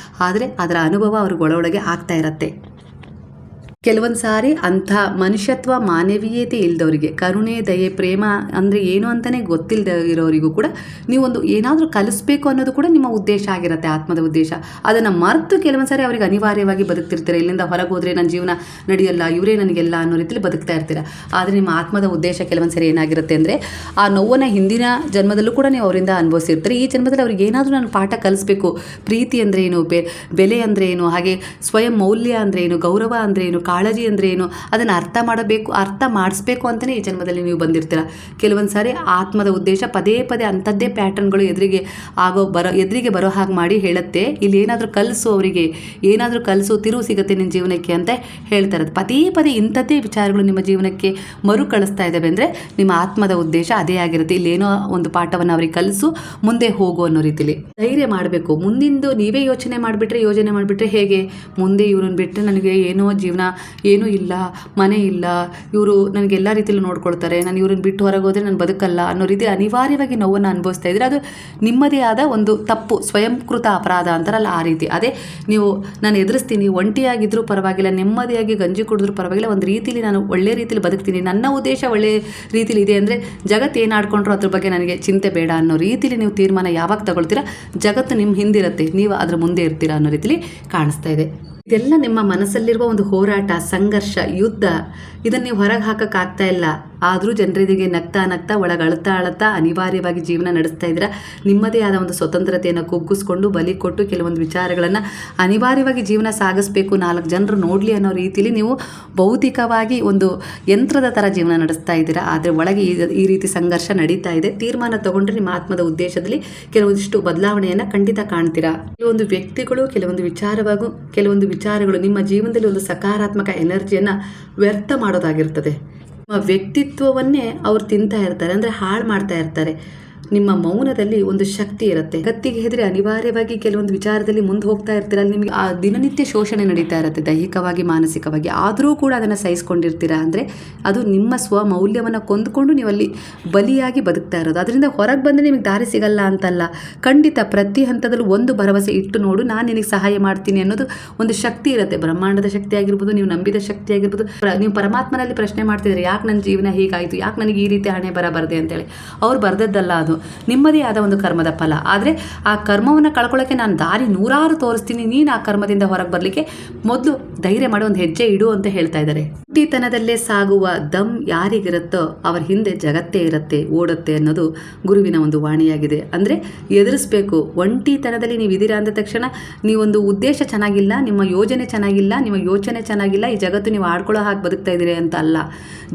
ಆದರೆ ಅದರ ಅನುಭವ ಅವ್ರಿಗೆ ಒಳಗೆ ಆಗ್ತಾ ಇರತ್ತೆ. ಕೆಲವೊಂದು ಸಾರಿ ಅಂಥ ಮನುಷ್ಯತ್ವ ಮಾನವೀಯತೆ ಇಲ್ಲದವರಿಗೆ, ಕರುಣೆ ದಯೆ ಪ್ರೇಮ ಅಂದರೆ ಏನು ಅಂತಲೇ ಗೊತ್ತಿಲ್ಲದೆ ಇರೋರಿಗೂ ಕೂಡ ನೀವೊಂದು ಏನಾದರೂ ಕಲಿಸ್ಬೇಕು ಅನ್ನೋದು ಕೂಡ ನಿಮ್ಮ ಉದ್ದೇಶ ಆಗಿರುತ್ತೆ, ಆತ್ಮದ ಉದ್ದೇಶ. ಅದನ್ನು ಮರೆತು ಕೆಲವೊಂದು ಸಾರಿ ಅವರಿಗೆ ಅನಿವಾರ್ಯವಾಗಿ ಬದುಕ್ತಿರ್ತೀರ. ಇಲ್ಲಿಂದ ಹೊರಗೆ ಹೋದರೆ ನನ್ನ ಜೀವನ ನಡೆಯಲ್ಲ, ಇವರೇ ನನಗೆಲ್ಲ ಅನ್ನೋ ರೀತಿಯಲ್ಲಿ ಬದುಕ್ತಾ ಇರ್ತೀರ. ಆದರೆ ನಿಮ್ಮ ಆತ್ಮದ ಉದ್ದೇಶ ಕೆಲವೊಂದು ಸಾರಿ ಏನಾಗಿರುತ್ತೆ ಅಂದರೆ ಆ ನೋವನ್ನು ಹಿಂದಿನ ಜನ್ಮದಲ್ಲೂ ಕೂಡ ನೀವು ಅವರಿಂದ ಅನುಭವಿಸಿರ್ತೀರಿ. ಈ ಜನ್ಮದಲ್ಲಿ ಅವ್ರಿಗೆ ಏನಾದರೂ ನಾನು ಪಾಠ ಕಲಿಸ್ಬೇಕು. ಪ್ರೀತಿ ಅಂದರೆ ಏನು, ಬೆಲೆ ಅಂದರೆ ಏನು, ಹಾಗೆ ಸ್ವಯಂ ಮೌಲ್ಯ ಅಂದರೆ ಏನು, ಗೌರವ ಅಂದರೆ ಏನು, ಕಾಳಜಿ ಅಂದರೆ ಏನು, ಅದನ್ನು ಅರ್ಥ ಮಾಡಿಸ್ಬೇಕು ಅಂತಲೇ ಈ ಜನ್ಮದಲ್ಲಿ ನೀವು ಬಂದಿರ್ತೀರ. ಕೆಲವೊಂದು ಸಾರಿ ಆತ್ಮದ ಉದ್ದೇಶ ಪದೇ ಪದೇ ಅಂಥದ್ದೇ ಪ್ಯಾಟರ್ನ್ಗಳು ಎದುರಿಗೆ ಬರೋ ಹಾಗೆ ಮಾಡಿ ಹೇಳುತ್ತೆ. ಇಲ್ಲಿ ಏನಾದರೂ ಕಲಿಸು, ಅವರಿಗೆ ಏನಾದರೂ ಕಲಿಸು, ತಿರುವು ಸಿಗುತ್ತೆ ನಿನ್ನ ಜೀವನಕ್ಕೆ ಅಂತ ಹೇಳ್ತಾ ಇರೋದು. ಪದೇ ಪದೇ ಇಂಥದ್ದೇ ವಿಚಾರಗಳು ನಿಮ್ಮ ಜೀವನಕ್ಕೆ ಮರುಕಳಿಸ್ತಾ ಇದ್ದಾವೆ ಅಂದರೆ ನಿಮ್ಮ ಆತ್ಮದ ಉದ್ದೇಶ ಅದೇ ಆಗಿರುತ್ತೆ. ಇಲ್ಲೇನೋ ಒಂದು ಪಾಠವನ್ನು ಅವ್ರಿಗೆ ಕಲಿಸು, ಮುಂದೆ ಹೋಗು ಅನ್ನೋ ರೀತಿಲಿ ಧೈರ್ಯ ಮಾಡಬೇಕು. ಮುಂದಿಂದು ನೀವೇ ಯೋಜನೆ ಮಾಡಿಬಿಟ್ರೆ ಹೇಗೆ, ಮುಂದೆ ಇವ್ರನ್ನ ಬಿಟ್ಟರೆ ನನಗೆ ಏನೋ ಜೀವನ ಏನೂ ಇಲ್ಲ, ಮನೆ ಇಲ್ಲ, ಇವರು ನನಗೆಲ್ಲ ರೀತಿಯಲ್ಲಿ ನೋಡ್ಕೊಳ್ತಾರೆ, ನಾನು ಇವ್ರನ್ನ ಬಿಟ್ಟು ಹೊರಗೆ ಹೋದರೆ ನಾನು ಬದುಕಲ್ಲ ಅನ್ನೋ ರೀತಿ ಅನಿವಾರ್ಯವಾಗಿ ನೋವನ್ನು ಅನುಭವಿಸ್ತಾ ಇದ್ರೆ ಅದು ನಿಮ್ಮದೇ ಆದ ಒಂದು ತಪ್ಪು, ಸ್ವಯಂಕೃತ ಅಪರಾಧ ಅಂತಾರಲ್ಲ ಆ ರೀತಿ. ಅದೇ ನೀವು ನಾನು ಎದುರಿಸ್ತೀನಿ, ಒಂಟಿಯಾಗಿದ್ದರೂ ಪರವಾಗಿಲ್ಲ, ನೆಮ್ಮದಿಯಾಗಿ ಗಂಜಿ ಕುಡಿದ್ರೂ ಪರವಾಗಿಲ್ಲ, ಒಂದು ರೀತಿಯಲ್ಲಿ ನಾನು ಒಳ್ಳೆ ರೀತಿಯಲ್ಲಿ ಬದುಕ್ತೀನಿ, ನನ್ನ ಉದ್ದೇಶ ಒಳ್ಳೆ ರೀತಿಲಿ ಇದೆ ಅಂದರೆ ಜಗತ್ತು ಏನಾಡ್ಕೊಂಡ್ರು ಅದ್ರ ಬಗ್ಗೆ ನನಗೆ ಚಿಂತೆ ಬೇಡ ಅನ್ನೋ ರೀತಿಲಿ ನೀವು ತೀರ್ಮಾನ ಯಾವಾಗ ತಗೊಳ್ತೀರಾ, ಜಗತ್ತು ನಿಮ್ಮ ಹಿಂದಿರುತ್ತೆ, ನೀವು ಅದ್ರ ಮುಂದೆ ಇರ್ತೀರಾ ಅನ್ನೋ ರೀತಿಲಿ ಕಾಣಿಸ್ತಾ ಇದೆ. ಇದೆಲ್ಲ ನಿಮ್ಮ ಮನಸ್ಸಲ್ಲಿರುವ ಒಂದು ಹೋರಾಟ, ಸಂಘರ್ಷ, ಯುದ್ಧ. ಇದನ್ನು ನೀವು ಹೊರಗೆ ಹಾಕೋಕ್ಕಾಗ್ತಾ ಇಲ್ಲ. ಆದರೂ ಜನರಿಗೆ ನಗ್ತಾ ಒಳಗೆ ಅಳುತ್ತಾ ಅನಿವಾರ್ಯವಾಗಿ ಜೀವನ ನಡೆಸ್ತಾ ಇದ್ದೀರಾ. ನಿಮ್ಮದೇ ಆದ ಒಂದು ಸ್ವತಂತ್ರತೆಯನ್ನು ಕುಗ್ಗಿಸ್ಕೊಂಡು ಬಲಿ ಕೊಟ್ಟು ಕೆಲವೊಂದು ವಿಚಾರಗಳನ್ನು ಅನಿವಾರ್ಯವಾಗಿ ಜೀವನ ಸಾಗಿಸ್ಬೇಕು, 4 ಜನರು ನೋಡಲಿ ಅನ್ನೋ ರೀತಿಯಲ್ಲಿ ನೀವು ಭೌತಿಕವಾಗಿ ಒಂದು ಯಂತ್ರದ ಥರ ಜೀವನ ನಡೆಸ್ತಾ ಇದ್ದೀರಾ. ಆದರೆ ಒಳಗೆ ಈ ರೀತಿ ಸಂಘರ್ಷ ನಡೀತಾ ಇದೆ. ತೀರ್ಮಾನ ತಗೊಂಡ್ರೆ ನಿಮ್ಮ ಆತ್ಮದ ಉದ್ದೇಶದಲ್ಲಿ ಕೆಲವೊಂದಿಷ್ಟು ಬದಲಾವಣೆಯನ್ನು ಖಂಡಿತ ಕಾಣ್ತೀರಾ. ಕೆಲವೊಂದು ವ್ಯಕ್ತಿಗಳು, ಕೆಲವೊಂದು ವಿಚಾರಗಳು ನಿಮ್ಮ ಜೀವನದಲ್ಲಿ ಒಂದು ಸಕಾರಾತ್ಮಕ ಎನರ್ಜಿಯನ್ನು ವ್ಯರ್ಥ ಮಾಡೋದಾಗಿರ್ತದೆ. ನಿಮ್ಮ ವ್ಯಕ್ತಿತ್ವವನ್ನೇ ಅವ್ರು ತಿಂತಾ ಇರ್ತಾರೆ, ಅಂದರೆ ಹಾಳು ಮಾಡ್ತಾ ಇರ್ತಾರೆ. ನಿಮ್ಮ ಮೌನದಲ್ಲಿ ಒಂದು ಶಕ್ತಿ ಇರುತ್ತೆ. ಗತ್ತಿಗೆ ಹೆದರಿ ಅನಿವಾರ್ಯವಾಗಿ ಕೆಲವೊಂದು ವಿಚಾರದಲ್ಲಿ ಮುಂದೆ ಹೋಗ್ತಾ ಇರ್ತೀರ. ನಿಮಗೆ ಆ ದಿನನಿತ್ಯ ಶೋಷಣೆ ನಡೀತಾ ಇರುತ್ತೆ, ದೈಹಿಕವಾಗಿ ಮಾನಸಿಕವಾಗಿ. ಆದರೂ ಕೂಡ ಅದನ್ನು ಸಹಿಸ್ಕೊಂಡಿರ್ತೀರಾ ಅಂದರೆ ಅದು ನಿಮ್ಮ ಸ್ವಮೌಲ್ಯವನ್ನು ಕೊಂದುಕೊಂಡು ನೀವು ಅಲ್ಲಿ ಬಲಿಯಾಗಿ ಬದುಕ್ತಾ ಇರೋದು. ಅದರಿಂದ ಹೊರಗೆ ಬಂದರೆ ನಿಮಗೆ ದಾರಿ ಸಿಗಲ್ಲ ಅಂತಲ್ಲ, ಖಂಡಿತ ಪ್ರತಿ ಹಂತದಲ್ಲೂ ಒಂದು ಭರವಸೆ ಇಟ್ಟು ನೋಡು, ನಾನು ನಿನಗೆ ಸಹಾಯ ಮಾಡ್ತೀನಿ ಅನ್ನೋದು ಒಂದು ಶಕ್ತಿ ಇರುತ್ತೆ. ಬ್ರಹ್ಮಾಂಡದ ಶಕ್ತಿ ಆಗಿರ್ಬೋದು, ನೀವು ನಂಬಿದ ಶಕ್ತಿ ಆಗಿರ್ಬೋದು. ನೀವು ಪರಮಾತ್ಮನಲ್ಲಿ ಪ್ರಶ್ನೆ ಮಾಡ್ತಿದ್ರೆ, ಯಾಕೆ ನನ್ನ ಜೀವನ ಹೀಗಾಯಿತು, ಯಾಕೆ ನನಗೆ ಈ ರೀತಿ ಹಣೆ ಬರಬಾರದೆ ಅಂತೇಳಿ. ಅವ್ರು ಬರೆದದ್ದಲ್ಲ, ಅದು ನಿಮ್ಮದೇ ಆದ ಒಂದು ಕರ್ಮದ ಫಲ. ಆದರೆ ಆ ಕರ್ಮವನ್ನು ಕಳ್ಕೊಳ್ಳೋಕ್ಕೆ ನಾನು ದಾರಿ 100 ತೋರಿಸ್ತೀನಿ, ನೀನು ಆ ಕರ್ಮದಿಂದ ಹೊರಗೆ ಬರಲಿಕ್ಕೆ ಮೊದಲು ಧೈರ್ಯ ಮಾಡಿ ಒಂದು ಹೆಜ್ಜೆ ಇಡು ಅಂತ ಹೇಳ್ತಾ ಇದ್ದಾರೆ. ಒಂಟಿತನದಲ್ಲೇ ಸಾಗುವ ದಮ್ ಯಾರಿಗಿರುತ್ತೋ ಅವರ ಹಿಂದೆ ಜಗತ್ತೇ ಇರುತ್ತೆ, ಓಡುತ್ತೆ ಅನ್ನೋದು ಗುರುವಿನ ಒಂದು ವಾಣಿಯಾಗಿದೆ. ಅಂದರೆ ಎದುರಿಸ್ಬೇಕು. ಒಂಟಿತನದಲ್ಲಿ ನೀವು ಇದ್ದೀರಾ ಅಂದ ತಕ್ಷಣ ನೀವೊಂದು ಉದ್ದೇಶ ಚೆನ್ನಾಗಿಲ್ಲ, ನಿಮ್ಮ ಯೋಜನೆ ಚೆನ್ನಾಗಿಲ್ಲ, ನಿಮ್ಮ ಯೋಚನೆ ಚೆನ್ನಾಗಿಲ್ಲ, ಈ ಜಗತ್ತು ನೀವು ಆಡ್ಕೊಳ್ಳೋ ಹಾಗೆ ಬದುಕ್ತಾ ಇದ್ದೀರಿ ಅಂತ ಅಲ್ಲ.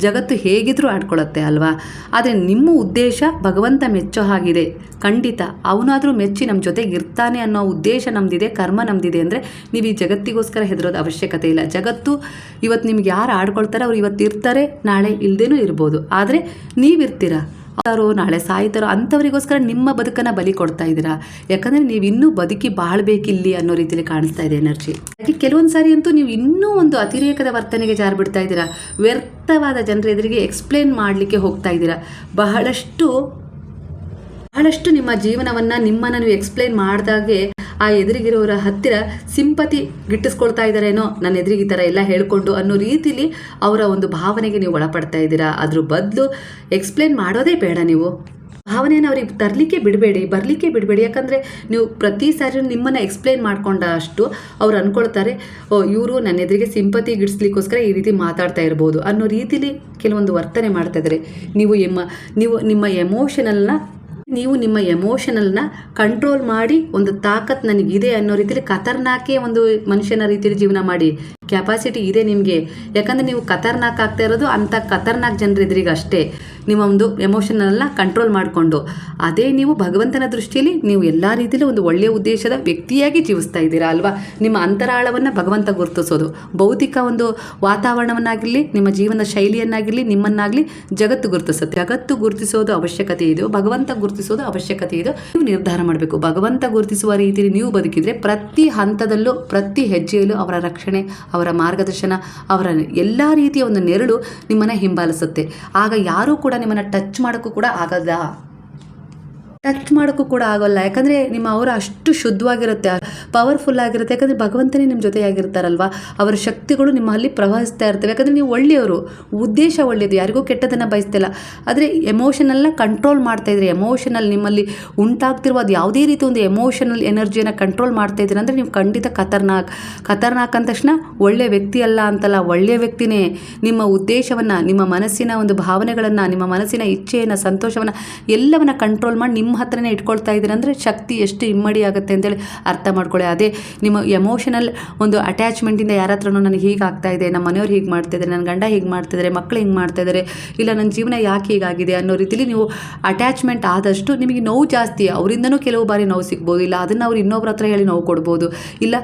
ಜಗತ್ತು ಹೇಗಿದ್ರೂ ಆಡ್ಕೊಳ್ಳುತ್ತೆ ಅಲ್ವಾ. ಆದರೆ ನಿಮ್ಮ ಉದ್ದೇಶ ಭಗವಂತ ಮೆಚ್ಚೋ ಹಾಗಿದೆ. ಖಂಡಿತ ಅವನಾದರೂ ಮೆಚ್ಚಿ ನಮ್ಮ ಜೊತೆಗೆ ಇರ್ತಾನೆ ಅನ್ನೋ ಉದ್ದೇಶ ನಮ್ಮದಿದೆ, ಕರ್ಮ ನಮ್ಮದಿದೆ ಅಂದರೆ ನೀವು ಈ ಜಗತ್ತಿಗೋಸ್ಕರ ಹೆದರೋದು ಅವಶ್ಯಕತೆ ಇಲ್ಲ. ಜಗತ್ತು ಇವತ್ತು ನಿಮ್ಗೆ ಯಾರು ಆಡ್ಕೊಳ್ತಾರೆ ಅವ್ರು ಇವತ್ತು ಇರ್ತಾರೆ, ನಾಳೆ ಇಲ್ಲದೇನೂ ಇರ್ಬೋದು. ಆದರೆ ನೀವಿರ್ತೀರ, ಅವರೋ ನಾಳೆ ಸಾಯ್ತಾರೋ ಅಂಥವರಿಗೋಸ್ಕರ ನಿಮ್ಮ ಬದುಕನ್ನು ಬಲಿ ಕೊಡ್ತಾ ಇದ್ದೀರಾ. ಯಾಕಂದರೆ ನೀವು ಇನ್ನೂ ಬದುಕಿ ಬಾಳ್ಬೇಕಿಲ್ಲಿ ಅನ್ನೋ ರೀತಿಯಲ್ಲಿ ಕಾಣಿಸ್ತಾ ಇದೆ ಎನರ್ಜಿ. ಹಾಗೆ ಕೆಲವೊಂದು ಸಾರಿ ಅಂತೂ ನೀವು ಇನ್ನೂ ಒಂದು ಅತಿರೇಕದ ವರ್ತನೆಗೆ ಜಾರು ಬಿಡ್ತಾ ಇದ್ದೀರಾ. ವ್ಯರ್ಥವಾದ ಜನರ ಎದುರಿಗೆ ಎಕ್ಸ್ಪ್ಲೇನ್ ಮಾಡಲಿಕ್ಕೆ ಹೋಗ್ತಾ ಇದ್ದೀರಾ. ಬಹಳಷ್ಟು ನಿಮ್ಮ ಜೀವನವನ್ನು ನಿಮ್ಮನ್ನು ನೀವು ಎಕ್ಸ್ಪ್ಲೇನ್ ಮಾಡಿದಾಗೆ ಆ ಎದುರಿಗಿರೋರ ಹತ್ತಿರ ಸಿಂಪತಿ ಗಿಟ್ಟಿಸ್ಕೊಳ್ತಾ ಇದ್ದಾರೇನೋ, ನನ್ನ ಎದುರಿಗೆ ಈ ಥರ ಎಲ್ಲ ಹೇಳ್ಕೊಂಡು ಅನ್ನೋ ರೀತಿಲಿ ಅವರ ಒಂದು ಭಾವನೆಗೆ ನೀವು ಒಳಪಡ್ತಾ ಇದ್ದೀರಾ. ಅದ್ರ ಬದಲು ಎಕ್ಸ್ಪ್ಲೇನ್ ಮಾಡೋದೇ ಬೇಡ. ನೀವು ಭಾವನೆಯನ್ನು ಅವ್ರಿಗೆ ಬರಲಿಕ್ಕೆ ಬಿಡಬೇಡಿ. ಯಾಕಂದರೆ ನೀವು ಪ್ರತಿ ಸಾರಿ ನಿಮ್ಮನ್ನು ಎಕ್ಸ್ಪ್ಲೇನ್ ಮಾಡ್ಕೊಂಡ ಅಷ್ಟು ಅವ್ರು ಅಂದ್ಕೊಳ್ತಾರೆ, ಇವರು ನನ್ನ ಎದುರಿಗೆ ಸಿಂಪತಿ ಗಿಡಿಸ್ಲಿಕ್ಕೋಸ್ಕರ ಈ ರೀತಿ ಮಾತಾಡ್ತಾ ಇರ್ಬೋದು ಅನ್ನೋ ರೀತಿಲಿ ಕೆಲವೊಂದು ವರ್ತನೆ ಮಾಡ್ತಾ ಇದ್ದಾರೆ. ನೀವು ನಿಮ್ಮ ಎಮೋಷನಲ್ನ ಕಂಟ್ರೋಲ್ ಮಾಡಿ ಒಂದು ತಾಕತ್ ನನಗಿದೆ ಅನ್ನೋ ರೀತಿಯಲ್ಲಿ ಖತರ್ನಾಕೆ ಒಂದು ಮನುಷ್ಯನ ರೀತಿಯಲ್ಲಿ ಜೀವನ ಮಾಡಿ. ಕ್ಯಾಪಾಸಿಟಿ ಇದೆ ನಿಮಗೆ. ಯಾಕಂದರೆ ನೀವು ಖತರ್ನಾಕ್ ಆಗ್ತಾ ಇರೋದು ಅಂಥ ಖತರ್ನಾಕ್ ಜನರ ಎದುರಿಗೆ ಅಷ್ಟೇ. ನಿಮ್ಮ ಒಂದು ಎಮೋಷನಲ್ನ ಕಂಟ್ರೋಲ್ ಮಾಡಿಕೊಂಡು ಅದೇ ನೀವು ಭಗವಂತನ ದೃಷ್ಟಿಯಲ್ಲಿ ನೀವು ಎಲ್ಲ ರೀತಿಯಲ್ಲಿ ಒಂದು ಒಳ್ಳೆಯ ಉದ್ದೇಶದ ವ್ಯಕ್ತಿಯಾಗಿ ಜೀವಿಸ್ತಾ ಇದ್ದೀರಾ ಅಲ್ವಾ. ನಿಮ್ಮ ಅಂತರಾಳವನ್ನು ಭಗವಂತ ಗುರುತಿಸೋದು, ಭೌತಿಕ ಒಂದು ವಾತಾವರಣವನ್ನಾಗಿರಲಿ, ನಿಮ್ಮ ಜೀವನ ಶೈಲಿಯನ್ನಾಗಿರಲಿ, ನಿಮ್ಮನ್ನಾಗಲಿ ಜಗತ್ತು ಗುರುತಿಸುತ್ತೆ. ಜಗತ್ತು ಗುರುತಿಸೋದು ಅವಶ್ಯಕತೆ ಇದೆಯೋ, ಭಗವಂತ ಗುರುತಿಸೋದು ಅವಶ್ಯಕತೆ ಇದೆಯೋ ನೀವು ನಿರ್ಧಾರ ಮಾಡಬೇಕು. ಭಗವಂತ ಗುರುತಿಸುವ ರೀತಿಯಲ್ಲಿ ನೀವು ಬದುಕಿದರೆ ಪ್ರತಿ ಹಂತದಲ್ಲೂ ಪ್ರತಿ ಹೆಜ್ಜೆಯಲ್ಲೂ ಅವರ ರಕ್ಷಣೆ, ಅವರ ಮಾರ್ಗದರ್ಶನ, ಅವರ ಎಲ್ಲ ರೀತಿಯ ಒಂದು ನೆರಳು ನಿಮ್ಮನ್ನು ಹಿಂಬಾಲಿಸುತ್ತೆ. ಆಗ ಯಾರೂ ಕೂಡ ನಿಮ್ಮನ್ನು ಟಚ್ ಮಾಡೋಕ್ಕೂ ಕೂಡ ಆಗೋಲ್ಲ. ಯಾಕಂದರೆ ನಿಮ್ಮ ಅವರ ಅಷ್ಟು ಶುದ್ಧವಾಗಿರುತ್ತೆ, ಪವರ್ಫುಲ್ ಆಗಿರುತ್ತೆ. ಯಾಕಂದರೆ ಭಗವಂತನೇ ನಿಮ್ಮ ಜೊತೆಯಾಗಿರ್ತಾರಲ್ವ. ಅವರ ಶಕ್ತಿಗಳು ನಿಮ್ಮಲ್ಲಿ ಪ್ರವಹಿಸ್ತಾ ಇರ್ತವೆ. ಯಾಕಂದರೆ ನೀವು ಒಳ್ಳೆಯವರು, ಉದ್ದೇಶ ಒಳ್ಳೆಯದು, ಯಾರಿಗೂ ಕೆಟ್ಟದನ್ನು ಬಯಸ್ತಿಲ್ಲ. ಆದರೆ ಎಮೋಷನಲ್ನ ಕಂಟ್ರೋಲ್ ಮಾಡ್ತಾಯಿದ್ರಿ. ಎಮೋಷನಲ್ ನಿಮ್ಮಲ್ಲಿ ಉಂಟಾಗ್ತಿರುವ ಅದು ಯಾವುದೇ ರೀತಿ ಒಂದು ಎಮೋಷನಲ್ ಎನರ್ಜಿಯನ್ನು ಕಂಟ್ರೋಲ್ ಮಾಡ್ತಾಯಿದ್ದೀರ ಅಂದರೆ ನೀವು ಖಂಡಿತ ಖತರ್ನಾಕ್ ಅಂದ ತಕ್ಷಣ ಒಳ್ಳೆಯ ವ್ಯಕ್ತಿ ಅಲ್ಲ ಅಂತಲ್ಲ, ಒಳ್ಳೆಯ ವ್ಯಕ್ತಿನೇ. ನಿಮ್ಮ ಉದ್ದೇಶವನ್ನು, ನಿಮ್ಮ ಮನಸ್ಸಿನ ಒಂದು ಭಾವನೆಗಳನ್ನು, ನಿಮ್ಮ ಮನಸ್ಸಿನ ಇಚ್ಛೆಯನ್ನು, ಸಂತೋಷವನ್ನು ಎಲ್ಲವನ್ನು ಕಂಟ್ರೋಲ್ ಮಾಡಿ ನಿಮ್ಮ ಹತ್ರನೇ ಇಟ್ಕೊಳ್ತಾ ಇದ್ದೀರ ಅಂದರೆ ಶಕ್ತಿ ಎಷ್ಟು ಇಮ್ಮಡಿ ಆಗುತ್ತೆ ಅಂತೇಳಿ ಅರ್ಥ ಮಾಡ್ಕೊಳ್ಳಿ. ಅದೇ ನಿಮ್ಮ ಎಮೋಷನಲ್ ಒಂದು ಅಟ್ಯಾಚ್ಮೆಂಟಿಂದ ಯಾರ ಹತ್ರನೂ ನನಗೆ ಹೀಗೆ ಆಗ್ತಾ ಇದೆ, ನಮ್ಮ ಮನೆಯವ್ರು ಹೀಗೆ ಮಾಡ್ತಿದ್ದಾರೆ, ನನ್ನ ಗಂಡ ಹೀಗೆ ಮಾಡ್ತಿದ್ದಾರೆ, ಮಕ್ಕಳು ಹಿಂಗೆ ಮಾಡ್ತಾಯಿದ್ದಾರೆ, ಇಲ್ಲ ನನ್ನ ಜೀವನ ಯಾಕೆ ಹೀಗಾಗಿದೆ ಅನ್ನೋ ರೀತಿಲಿ ನೀವು ಅಟ್ಯಾಚ್ಮೆಂಟ್ ಆದಷ್ಟು ನಿಮಗೆ ನೋವು ಜಾಸ್ತಿ. ಅವರಿಂದನೂ ಕೆಲವು ಬಾರಿ ನೋವು ಸಿಗ್ಬೋದು, ಇಲ್ಲ ಅದನ್ನು ಅವ್ರು ಇನ್ನೊಬ್ಬರ ಹತ್ರ ಹೇಳಿ ನೋವು ಕೊಡ್ಬೋದು, ಇಲ್ಲ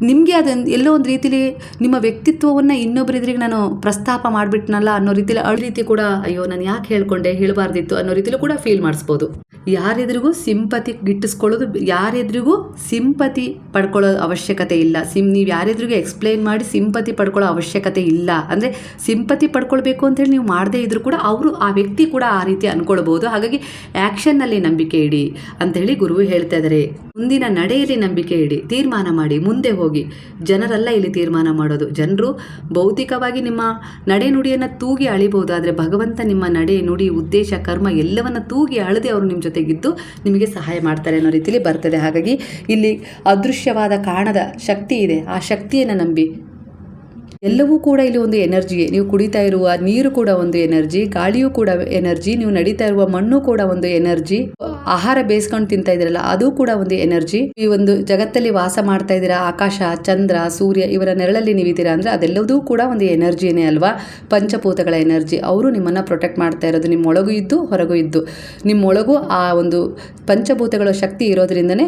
ನಿಮಗೆ ಅದನ್ನು ಎಲ್ಲೋ ಒಂದು ರೀತಿಲಿ ನಿಮ್ಮ ವ್ಯಕ್ತಿತ್ವವನ್ನು ಇನ್ನೊಬ್ಬರಿದ್ರಿಗೆ ನಾನು ಪ್ರಸ್ತಾಪ ಮಾಡಿಬಿಟ್ನಲ್ಲ ಅನ್ನೋ ರೀತಿಲಿ ರೀತಿ ಕೂಡ ಅಯ್ಯೋ ನಾನು ಯಾಕೆ ಹೇಳ್ಕೊಂಡೆ, ಹೇಳಬಾರ್ದಿತ್ತು ಅನ್ನೋ ರೀತಿಲೂ ಕೂಡ ಫೀಲ್ ಮಾಡಿಸ್ಬೋದು. ಯಾರೆದ್ರಿಗೂ ಸಿಂಪತಿ ಗಿಟ್ಟಿಸ್ಕೊಳ್ಳೋದು, ಯಾರೆದ್ರಿಗೂ ಸಿಂಪತಿ ಪಡ್ಕೊಳ್ಳೋ ಅವಶ್ಯಕತೆ ಇಲ್ಲ. ನೀವು ಯಾರೆದ್ರಿಗೂ ಎಕ್ಸ್ಪ್ಲೈನ್ ಮಾಡಿ ಸಿಂಪತಿ ಪಡ್ಕೊಳ್ಳೋ ಅವಶ್ಯಕತೆ ಇಲ್ಲ. ಅಂದರೆ ಸಿಂಪತಿ ಪಡ್ಕೊಳ್ಬೇಕು ಅಂತೇಳಿ ನೀವು ಮಾಡದೇ ಇದ್ರೂ ಕೂಡ ಅವರು, ಆ ವ್ಯಕ್ತಿ ಕೂಡ ಆ ರೀತಿ ಅಂದ್ಕೊಳ್ಬೋದು. ಹಾಗಾಗಿ ಆ್ಯಕ್ಷನ್ನಲ್ಲಿ ನಂಬಿಕೆ ಇಡಿ ಅಂಥೇಳಿ ಗುರುವು ಹೇಳ್ತಾ ಇದ್ದಾರೆ. ಮುಂದಿನ ನಡೆಯಲ್ಲಿ ನಂಬಿಕೆ ಇಡಿ, ತೀರ್ಮಾನ ಮಾಡಿ, ಮುಂದೆ ಹೋಗಿ. ಜನರಲ್ಲ ಇಲ್ಲಿ ತೀರ್ಮಾನ ಮಾಡೋದು. ಜನರು ಭೌತಿಕವಾಗಿ ನಿಮ್ಮ ನಡೆ ನುಡಿಯನ್ನು ತೂಗಿ ಅಳಿಬಹುದು, ಆದರೆ ಭಗವಂತ ನಿಮ್ಮ ನಡೆ ನುಡಿ ಉದ್ದೇಶ ಕರ್ಮ ಎಲ್ಲವನ್ನು ತೂಗಿ ಅಳದೆ ಅವರು ನಿಮ್ಮ ಜೊತೆಗಿದ್ದು ನಿಮಗೆ ಸಹಾಯ ಮಾಡ್ತಾರೆ ಅನ್ನೋ ರೀತಿಯಲ್ಲಿ ಬರ್ತದೆ. ಹಾಗಾಗಿ ಇಲ್ಲಿ ಅದೃಶ್ಯವಾದ ಕಾಣದ ಶಕ್ತಿ ಇದೆ, ಆ ಶಕ್ತಿಯನ್ನು ನಂಬಿ. ಎಲ್ಲವೂ ಕೂಡ ಇಲ್ಲಿ ಒಂದು ಎನರ್ಜಿ. ನೀವು ಕುಡಿತಾ ಇರುವ ನೀರು ಕೂಡ ಒಂದು ಎನರ್ಜಿ, ಗಾಳಿಯೂ ಕೂಡ ಎನರ್ಜಿ, ನೀವು ನಡೀತಾ ಇರುವ ಮಣ್ಣು ಕೂಡ ಒಂದು ಎನರ್ಜಿ, ಆಹಾರ ಬೇಯಿಸ್ಕೊಂಡು ತಿಂತಾ ಇದ್ದೀರಲ್ಲ ಅದು ಕೂಡ ಒಂದು ಎನರ್ಜಿ. ಈ ಒಂದು ಜಗತ್ತಲ್ಲಿ ವಾಸ ಮಾಡ್ತಾ ಇದ್ದೀರಾ, ಆಕಾಶ, ಚಂದ್ರ, ಸೂರ್ಯ ಇವರ ನೆರಳಲ್ಲಿ ನೀವಿದ್ದೀರಾ ಅಂದರೆ ಅದೆಲ್ಲವೂ ಕೂಡ ಒಂದು ಎನರ್ಜಿನೇ ಅಲ್ವಾ. ಪಂಚಭೂತಗಳ ಎನರ್ಜಿ, ಅವರು ನಿಮ್ಮನ್ನು ಪ್ರೊಟೆಕ್ಟ್ ಮಾಡ್ತಾ ಇರೋದು. ನಿಮ್ಮೊಳಗೂ ಇದ್ದು ಹೊರಗೂ ಇದ್ದು, ನಿಮ್ಮೊಳಗೂ ಆ ಒಂದು ಪಂಚಭೂತಗಳ ಶಕ್ತಿ ಇರೋದ್ರಿಂದನೇ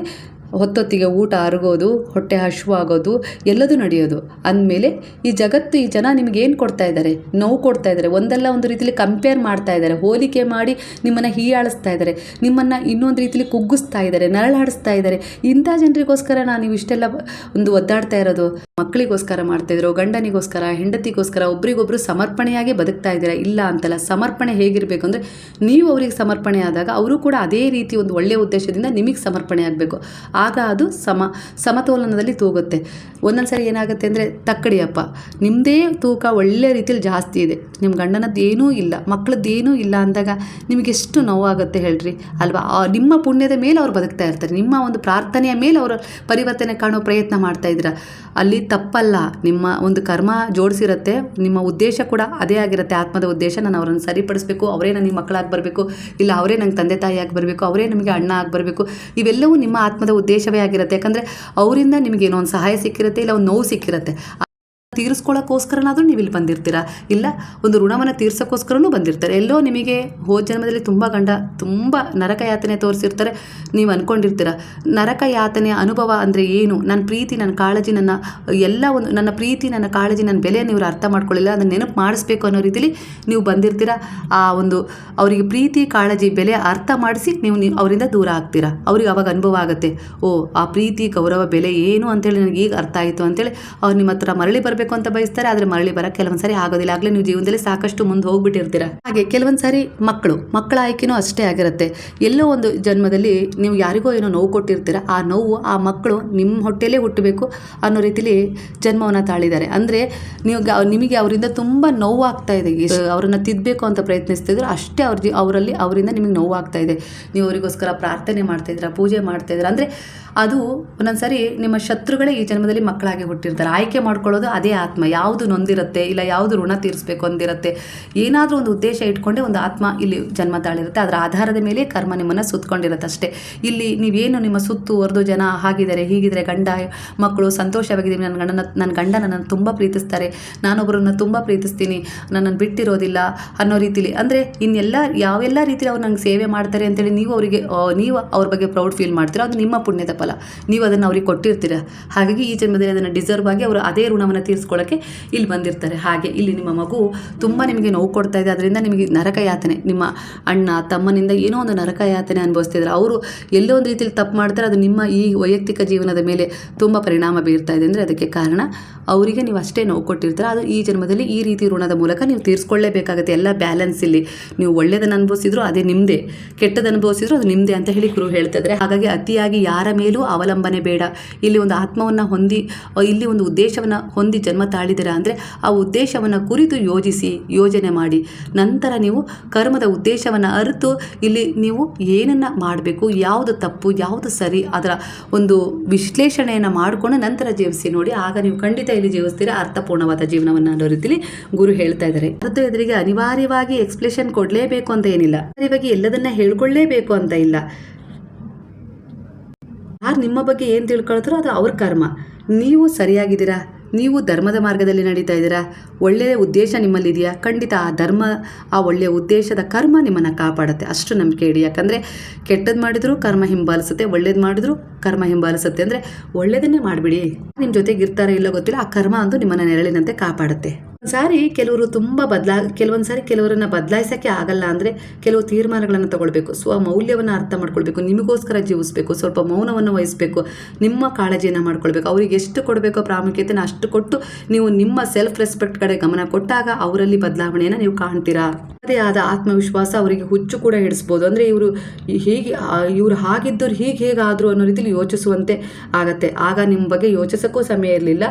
ಹೊತ್ತೊತ್ತಿಗೆ ಊಟ ಅರಗೋದು, ಹೊಟ್ಟೆ ಹಸಿವಾಗೋದು ಎಲ್ಲದೂ ನಡೆಯೋದು. ಅಂದಮೇಲೆ ಈ ಜಗತ್ತು, ಈ ಜನ ನಿಮಗೇನು ಕೊಡ್ತಾ ಇದ್ದಾರೆ, ನೋವು ಕೊಡ್ತಾ ಇದ್ದಾರೆ, ಒಂದಲ್ಲ ಒಂದು ರೀತಿಯಲ್ಲಿ ಕಂಪೇರ್ ಮಾಡ್ತಾ ಇದ್ದಾರೆ, ಹೋಲಿಕೆ ಮಾಡಿ ನಿಮ್ಮನ್ನು ಹೀಯಾಳಿಸ್ತಾ ಇದ್ದಾರೆ, ನಿಮ್ಮನ್ನು ಇನ್ನೊಂದು ರೀತಿಯಲ್ಲಿ ಕುಗ್ಗಿಸ್ತಾ ಇದ್ದಾರೆ, ನರಳಾಡಿಸ್ತಾ ಇದ್ದಾರೆ. ಇಂಥ ಜನರಿಗೋಸ್ಕರ ನೀವು ಇಷ್ಟೆಲ್ಲ ಒಂದು ಒದ್ದಾಡ್ತಾ ಇರೋದು. ಮಕ್ಕಳಿಗೋಸ್ಕರ ಮಾಡ್ತಾಯಿದ್ರು, ಗಂಡನಿಗೋಸ್ಕರ, ಹೆಂಡತಿಗೋಸ್ಕರ ಒಬ್ರಿಗೊಬ್ರು ಸಮರ್ಪಣೆಯಾಗಿ ಬದುಕ್ತಾ ಇದ್ದೀರಾ. ಇಲ್ಲ ಅಂತಲ್ಲ. ಸಮರ್ಪಣೆ ಹೇಗಿರಬೇಕು ಅಂದರೆ ನೀವು ಅವರಿಗೆ ಸಮರ್ಪಣೆ ಆದಾಗ ಅವರು ಕೂಡ ಅದೇ ರೀತಿ ಒಂದು ಒಳ್ಳೆಯ ಉದ್ದೇಶದಿಂದ ನಿಮಗೆ ಸಮರ್ಪಣೆ ಆಗಬೇಕು. ಆಗ ಅದು ಸಮತೋಲನದಲ್ಲಿ ತೂಗುತ್ತೆ. ಒಂದೊಂದು ಸರಿ ಏನಾಗುತ್ತೆ ಅಂದರೆ ತಕ್ಕಡಿಯಪ್ಪ ನಿಮ್ಮದೇ ತೂಕ ಒಳ್ಳೆ ರೀತಿಯಲ್ಲಿ ಜಾಸ್ತಿ ಇದೆ, ನಿಮ್ಮ ಗಂಡನದ್ದು ಏನೂ ಇಲ್ಲ, ಮಕ್ಕಳದ್ದೇನೂ ಇಲ್ಲ ಅಂದಾಗ ನಿಮಗೆಷ್ಟು ನೋವಾಗುತ್ತೆ ಹೇಳ್ರಿ ಅಲ್ವಾ? ನಿಮ್ಮ ಪುಣ್ಯದ ಮೇಲೆ ಅವ್ರು ಬದುಕ್ತಾ ಇರ್ತಾರೆ, ನಿಮ್ಮ ಒಂದು ಪ್ರಾರ್ಥನೆಯ ಮೇಲೆ ಅವರು ಪರಿವರ್ತನೆ ಕಾಣೋ ಪ್ರಯತ್ನ ಮಾಡ್ತಾ ಇದ್ದೀರ. ಅಲ್ಲಿ ತಪ್ಪಲ್ಲ, ನಿಮ್ಮ ಒಂದು ಕರ್ಮ ಜೋಡಿಸಿರುತ್ತೆ, ನಿಮ್ಮ ಉದ್ದೇಶ ಕೂಡ ಅದೇ ಆಗಿರುತ್ತೆ. ಆತ್ಮದ ಉದ್ದೇಶ ನಾನು ಅವರನ್ನು ಸರಿಪಡಿಸಬೇಕು, ಅವರೇ ನನಗೆ ಮಕ್ಕಳಾಗಿ ಬರಬೇಕು, ಇಲ್ಲ ಅವರೇ ನಂಗೆ ತಂದೆ ತಾಯಿಯಾಗಿ ಬರಬೇಕು, ಅವರೇ ನಮಗೆ ಅಣ್ಣ ಆಗಿ ಬರಬೇಕು. ಇವೆಲ್ಲವೂ ನಿಮ್ಮ ಆತ್ಮದ ಉದ್ದೇಶವೇ ಆಗಿರುತ್ತೆ. ಯಾಕಂದರೆ ಅವರಿಂದ ನಿಮಗೆ ಏನೋ ಒಂದು ಸಹಾಯ ಸಿಕ್ಕಿರುತ್ತೆ, ಇಲ್ಲ ಒಂದು ನೋವು ಸಿಕ್ಕಿರುತ್ತೆ. ತೀರಿಸ್ಕೊಳ್ಳೋಕ್ಕೋಸ್ಕರನಾದರೂ ನೀವು ಇಲ್ಲಿ ಬಂದಿರ್ತೀರಾ, ಇಲ್ಲ ಒಂದು ಋಣವನ್ನು ತೀರ್ಸೋಕ್ಕೋಸ್ಕರನೂ ಬಂದಿರ್ತಾರೆ. ಎಲ್ಲೋ ನಿಮಗೆ ಹೋದ ಜನ್ಮದಲ್ಲಿ ತುಂಬ ನರಕ ಯಾತನೆ ತೋರಿಸಿರ್ತಾರೆ. ನೀವು ಅಂದ್ಕೊಂಡಿರ್ತೀರ ನರಕ ಯಾತನೆಯ ಅನುಭವ ಅಂದರೆ ಏನು, ನನ್ನ ಪ್ರೀತಿ, ನನ್ನ ಕಾಳಜಿ, ನನ್ನ ಪ್ರೀತಿ, ನನ್ನ ಕಾಳಜಿ, ನನ್ನ ಬೆಲೆಯನ್ನು ಇವರು ಅರ್ಥ ಮಾಡ್ಕೊಳ್ಳಿಲ್ಲ, ಅದನ್ನು ನೆನಪು ಮಾಡಿಸ್ಬೇಕು ಅನ್ನೋ ರೀತಿಲಿ ನೀವು ಬಂದಿರ್ತೀರ. ಆ ಒಂದು ಅವರಿಗೆ ಪ್ರೀತಿ, ಕಾಳಜಿ, ಬೆಲೆ ಅರ್ಥ ಮಾಡಿಸಿ ನೀವು ಅವರಿಂದ ದೂರ ಆಗ್ತೀರಾ. ಅವ್ರಿಗೆ ಅವಾಗ ಅನುಭವ ಆಗುತ್ತೆ, ಓ ಆ ಪ್ರೀತಿ, ಗೌರವ, ಬೆಲೆ ಏನು ಅಂತೇಳಿ ನನಗೆ ಈಗ ಅರ್ಥ ಆಯಿತು ಅಂತೇಳಿ ಅವ್ರು ನಿಮ್ಮ ಹತ್ರ ಮರಳಿ ಬರಬೇಕು ಅಂತ ಬಯಸ್ತಾರೆ. ಆದರೆ ಮರಳಿ ಬರೋಕ್ಕೆ ಕೆಲವೊಂದು ಸಾರಿ ಆಗೋದಿಲ್ಲ. ಆಗಲೇ ನೀವು ಜೀವನದಲ್ಲಿ ಸಾಕಷ್ಟು ಮುಂದೆ ಹೋಗ್ಬಿಟ್ಟಿರ್ತೀರ. ಹಾಗೆ ಕೆಲವೊಂದು ಸಾರಿ ಮಕ್ಕಳ ಆಯ್ಕೆನೂ ಅಷ್ಟೇ ಆಗಿರುತ್ತೆ. ಎಲ್ಲೋ ಒಂದು ಜನ್ಮದಲ್ಲಿ ನೀವು ಯಾರಿಗೋ ಏನೋ ನೋವು ಕೊಟ್ಟಿರ್ತೀರ, ಆ ನೋವು ಆ ಮಕ್ಕಳು ನಿಮ್ಮ ಹೊಟ್ಟೆಯಲ್ಲೇ ಹುಟ್ಟಬೇಕು ಅನ್ನೋ ರೀತಿಲಿ ಜನ್ಮವನ್ನು ತಾಳಿದ್ದಾರೆ. ಅಂದರೆ ನಿಮಗೆ ಅವರಿಂದ ತುಂಬ ನೋವು ಆಗ್ತಾ ಇದೆ, ಅವರನ್ನು ತಿದ್ದಬೇಕು ಅಂತ ಪ್ರಯತ್ನಿಸ್ತಿದ್ರು, ಅಷ್ಟೇ ಅವರಿಂದ ನಿಮಗೆ ನೋವು ಆಗ್ತಾ ಇದೆ. ನೀವು ಅವರಿಗೋಸ್ಕರ ಪ್ರಾರ್ಥನೆ ಮಾಡ್ತಾ ಇದ್ದೀರಾ, ಪೂಜೆ ಮಾಡ್ತಾ ಇದ್ದೀರಾ. ಅಂದರೆ ಅದು ಒಂದೊಂದ್ಸರಿ ನಿಮ್ಮ ಶತ್ರುಗಳೇ ಈ ಜನ್ಮದಲ್ಲಿ ಮಕ್ಕಳಾಗಿ ಹುಟ್ಟಿರ್ತಾರೆ. ಆಯ್ಕೆ ಮಾಡ್ಕೊಳ್ಳೋದು ಅದೇ ಆತ್ಮ, ಯಾವುದು ನೊಂದಿರುತ್ತೆ, ಇಲ್ಲ ಯಾವುದು ಋಣ ತೀರಿಸಬೇಕು ಅಂದಿರುತ್ತೆ, ಏನಾದರೂ ಒಂದು ಉದ್ದೇಶ ಇಟ್ಕೊಂಡೆ ಒಂದು ಆತ್ಮ ಇಲ್ಲಿ ಜನ್ಮ ತಾಳಿರುತ್ತೆ. ಅದರ ಆಧಾರದ ಮೇಲೆ ಕರ್ಮ ನಿಮ್ಮನ್ನು ಸುತ್ತಕೊಂಡಿರುತ್ತೆ ಅಷ್ಟೇ. ಇಲ್ಲಿ ನೀವೇನು ನಿಮ್ಮ ಸುತ್ತುವರೆದು ಜನ ಹಾಗಿದ್ದಾರೆ, ಹೀಗಿದ್ದಾರೆ, ಗಂಡ ಮಕ್ಕಳು ಸಂತೋಷವಾಗಿದ್ದೀವಿ, ನನ್ನ ಗಂಡ ನನ್ನನ್ನು ತುಂಬ ಪ್ರೀತಿಸ್ತಾರೆ, ನಾನೊಬ್ಬರನ್ನು ತುಂಬ ಪ್ರೀತಿಸ್ತೀನಿ, ನನ್ನನ್ನು ಬಿಟ್ಟಿರೋದಿಲ್ಲ ಅನ್ನೋ ರೀತಿಲಿ, ಅಂದರೆ ಯಾವೆಲ್ಲ ರೀತಿಲಿ ಅವ್ರು ನಂಗೆ ಸೇವೆ ಮಾಡ್ತಾರೆ ಅಂತೇಳಿ ನೀವು ಅವ್ರ ಬಗ್ಗೆ ಪ್ರೌಡ್ ಫೀಲ್ ಮಾಡ್ತೀರ, ಅದು ನಿಮ್ಮ ಪುಣ್ಯದ ಫಲ. ನೀವು ಅದನ್ನು ಅವ್ರಿಗೆ ಕೊಟ್ಟಿರ್ತೀರ. ಹಾಗಾಗಿ ಈ ಜನ್ಮದಲ್ಲಿ ಅದನ್ನು ಡಿಸರ್ವ್ ಆಗಿ ಅವರು ಅದೇ ಋಣವನ್ನು ತೀರಿಸ್ಕೊಳ್ಳೋಕ್ಕೆ ಇಲ್ಲಿ ಬಂದಿರ್ತಾರೆ. ಹಾಗೆ ಇಲ್ಲಿ ನಿಮ್ಮ ಮಗು ತುಂಬ ನಿಮಗೆ ನೋವು ಕೊಡ್ತಾ ಇದೆ, ಅದರಿಂದ ನಿಮಗೆ ನರಕ ಯಾತನೆ, ನಿಮ್ಮ ಅಣ್ಣ ತಮ್ಮನಿಂದ ಏನೋ ಒಂದು ನರಕ ಯಾತನೆ ಅನುಭವಿಸ್ತಿದ್ದಾರೆ. ಅವರು ಎಲ್ಲೋ ಒಂದು ರೀತಿಯಲ್ಲಿ ತಪ್ಪು ಮಾಡ್ತಾರೆ, ಅದು ನಿಮ್ಮ ಈ ವೈಯಕ್ತಿಕ ಜೀವನದ ಮೇಲೆ ತುಂಬ ಪರಿಣಾಮ ಬೀರ್ತಾ ಇದೆ. ಅಂದರೆ ಅದಕ್ಕೆ ಕಾರಣ ಅವರಿಗೆ ನೀವು ಅಷ್ಟೇ ನೋವು ಕೊಟ್ಟಿರ್ತಾರೆ. ಅದು ಈ ಜನ್ಮದಲ್ಲಿ ಈ ರೀತಿ ಋಣದ ಮೂಲಕ ನೀವು ತೀರಿಸ್ಕೊಳ್ಳೇಬೇಕಾಗುತ್ತೆ. ಎಲ್ಲ ಬ್ಯಾಲೆನ್ಸ್ ಇಲ್ಲಿ. ನೀವು ಒಳ್ಳೆಯದನ್ನು ಅನುಭವಿಸಿದ್ರು ಅದೇ ನಿಮ್ಮದೇ, ಕೆಟ್ಟದ್ದು ಅನುಭವಿಸಿದ್ರು ಅದು ನಿಮ್ಮದೇ ಅಂತ ಹೇಳಿ ಗುರು ಹೇಳ್ತಾ ಇದ್ದಾರೆ. ಹಾಗಾಗಿ ಅತಿಯಾಗಿ ಯಾರ ಮೇಲೂ ಅವಲಂಬನೆ ಬೇಡ. ಇಲ್ಲಿ ಒಂದು ಆತ್ಮವನ್ನು ಹೊಂದಿ, ಇಲ್ಲಿ ಒಂದು ಉದ್ದೇಶವನ್ನು ಹೊಂದಿ ಜನ್ಮ ತಾಳಿದಿರ ಅಂದರೆ ಆ ಉದ್ದೇಶವನ್ನು ಕುರಿತು ಯೋಜನೆ ಮಾಡಿ ನಂತರ ನೀವು ಕರ್ಮದ ಉದ್ದೇಶವನ್ನು ಅರಿತು ಇಲ್ಲಿ ನೀವು ಏನನ್ನು ಮಾಡಬೇಕು, ಯಾವುದು ತಪ್ಪು, ಯಾವುದು ಸರಿ, ಅದರ ಒಂದು ವಿಶ್ಲೇಷಣೆಯನ್ನು ಮಾಡಿಕೊಂಡು ನಂತರ ಜೀವಿಸಿ ನೋಡಿ. ಆಗ ನೀವು ಖಂಡಿತ ಇಲ್ಲಿ ಜೀವಿಸ್ತೀರ ಅರ್ಥಪೂರ್ಣವಾದ ಜೀವನವನ್ನು ಅನ್ನೋ ರೀತಿಲಿ ಗುರು ಹೇಳ್ತಾ ಇದ್ದಾರೆ. ಮತ್ತು ಎದುರಿಗೆ ಅನಿವಾರ್ಯವಾಗಿ ಎಕ್ಸ್ಪ್ಲೇಷನ್ ಕೊಡಲೇಬೇಕು ಅಂತ ಏನಿಲ್ಲ, ಅನಿವಾರ್ಯವಾಗಿ ಎಲ್ಲದನ್ನ ಹೇಳ್ಕೊಳ್ಳೇಬೇಕು ಅಂತ ಇಲ್ಲ. ಯಾರು ನಿಮ್ಮ ಬಗ್ಗೆ ಏನು ತಿಳ್ಕೊಳ್ತಾರೋ ಅದು ಅವ್ರ ಕರ್ಮ. ನೀವು ಸರಿಯಾಗಿದ್ದೀರಾ, ನೀವು ಧರ್ಮದ ಮಾರ್ಗದಲ್ಲಿ ನಡೀತಾ ಇದ್ದೀರಾ, ಒಳ್ಳೆಯ ಉದ್ದೇಶ ನಿಮ್ಮಲ್ಲಿದೆಯಾ, ಖಂಡಿತ ಆ ಒಳ್ಳೆಯ ಉದ್ದೇಶದ ಕರ್ಮ ನಿಮ್ಮನ್ನು ಕಾಪಾಡುತ್ತೆ. ಅಷ್ಟು ನಂಬಿಕೆ ಇಡಿ. ಯಾಕಂದರೆ ಕೆಟ್ಟದ್ದು ಮಾಡಿದ್ರು ಕರ್ಮ ಹಿಂಬಾಲಿಸುತ್ತೆ, ಒಳ್ಳೇದು ಮಾಡಿದ್ರು ಕರ್ಮ ಹಿಂಬಾಲಿಸುತ್ತೆ. ಅಂದರೆ ಒಳ್ಳೆಯದನ್ನೇ ಮಾಡಿಬಿಡಿ, ನಿಮ್ಮ ಜೊತೆಗೆ ಇರ್ತಾರೆ ಇಲ್ಲೋ ಗೊತ್ತಿಲ್ಲ, ಆ ಕರ್ಮ ಅಂತೂ ನಿಮ್ಮನ್ನು ನೆರಳಿನಂತೆ ಕಾಪಾಡುತ್ತೆ. ಸಾರಿ ಕೆಲವರು ತುಂಬ ಕೆಲವೊಂದು ಸಾರಿ ಕೆಲವರನ್ನ ಬದಲಾಯಿಸೋಕ್ಕೆ ಆಗಲ್ಲ. ಅಂದರೆ ಕೆಲವು ತೀರ್ಮಾನಗಳನ್ನು ತಗೊಳ್ಬೇಕು, ಮೌಲ್ಯವನ್ನು ಅರ್ಥ ಮಾಡ್ಕೊಳ್ಬೇಕು, ನಿಮಗೋಸ್ಕರ ಜೀವಿಸ್ಬೇಕು, ಸ್ವಲ್ಪ ಮೌನವನ್ನು ವಹಿಸಬೇಕು, ನಿಮ್ಮ ಕಾಳಜಿಯನ್ನು ಮಾಡ್ಕೊಳ್ಬೇಕು. ಅವ್ರಿಗೆ ಎಷ್ಟು ಕೊಡಬೇಕೋ ಪ್ರಾಮುಖ್ಯತೆನ ಅಷ್ಟು ಕೊಟ್ಟು ನೀವು ನಿಮ್ಮ ಸೆಲ್ಫ್ ರೆಸ್ಪೆಕ್ಟ್ ಕಡೆ ಗಮನ ಕೊಟ್ಟಾಗ ಅವರಲ್ಲಿ ಬದಲಾವಣೆಯನ್ನು ನೀವು ಕಾಣ್ತೀರಾ. ಅದೇ ಆದ ಆತ್ಮವಿಶ್ವಾಸ ಅವರಿಗೆ ಹುಚ್ಚು ಕೂಡ ಹಿಡಿಸ್ಬೋದು. ಅಂದರೆ ಇವರು ಹಾಗಿದ್ದವ್ರು ಹೇಗಾದರು ಅನ್ನೋ ರೀತಿಲಿ ಯೋಚಿಸುವಂತೆ ಆಗತ್ತೆ. ಆಗ ನಿಮ್ಮ ಬಗ್ಗೆ ಯೋಚಿಸೋಕ್ಕೂ ಸಮಯ ಇರಲಿಲ್ಲ,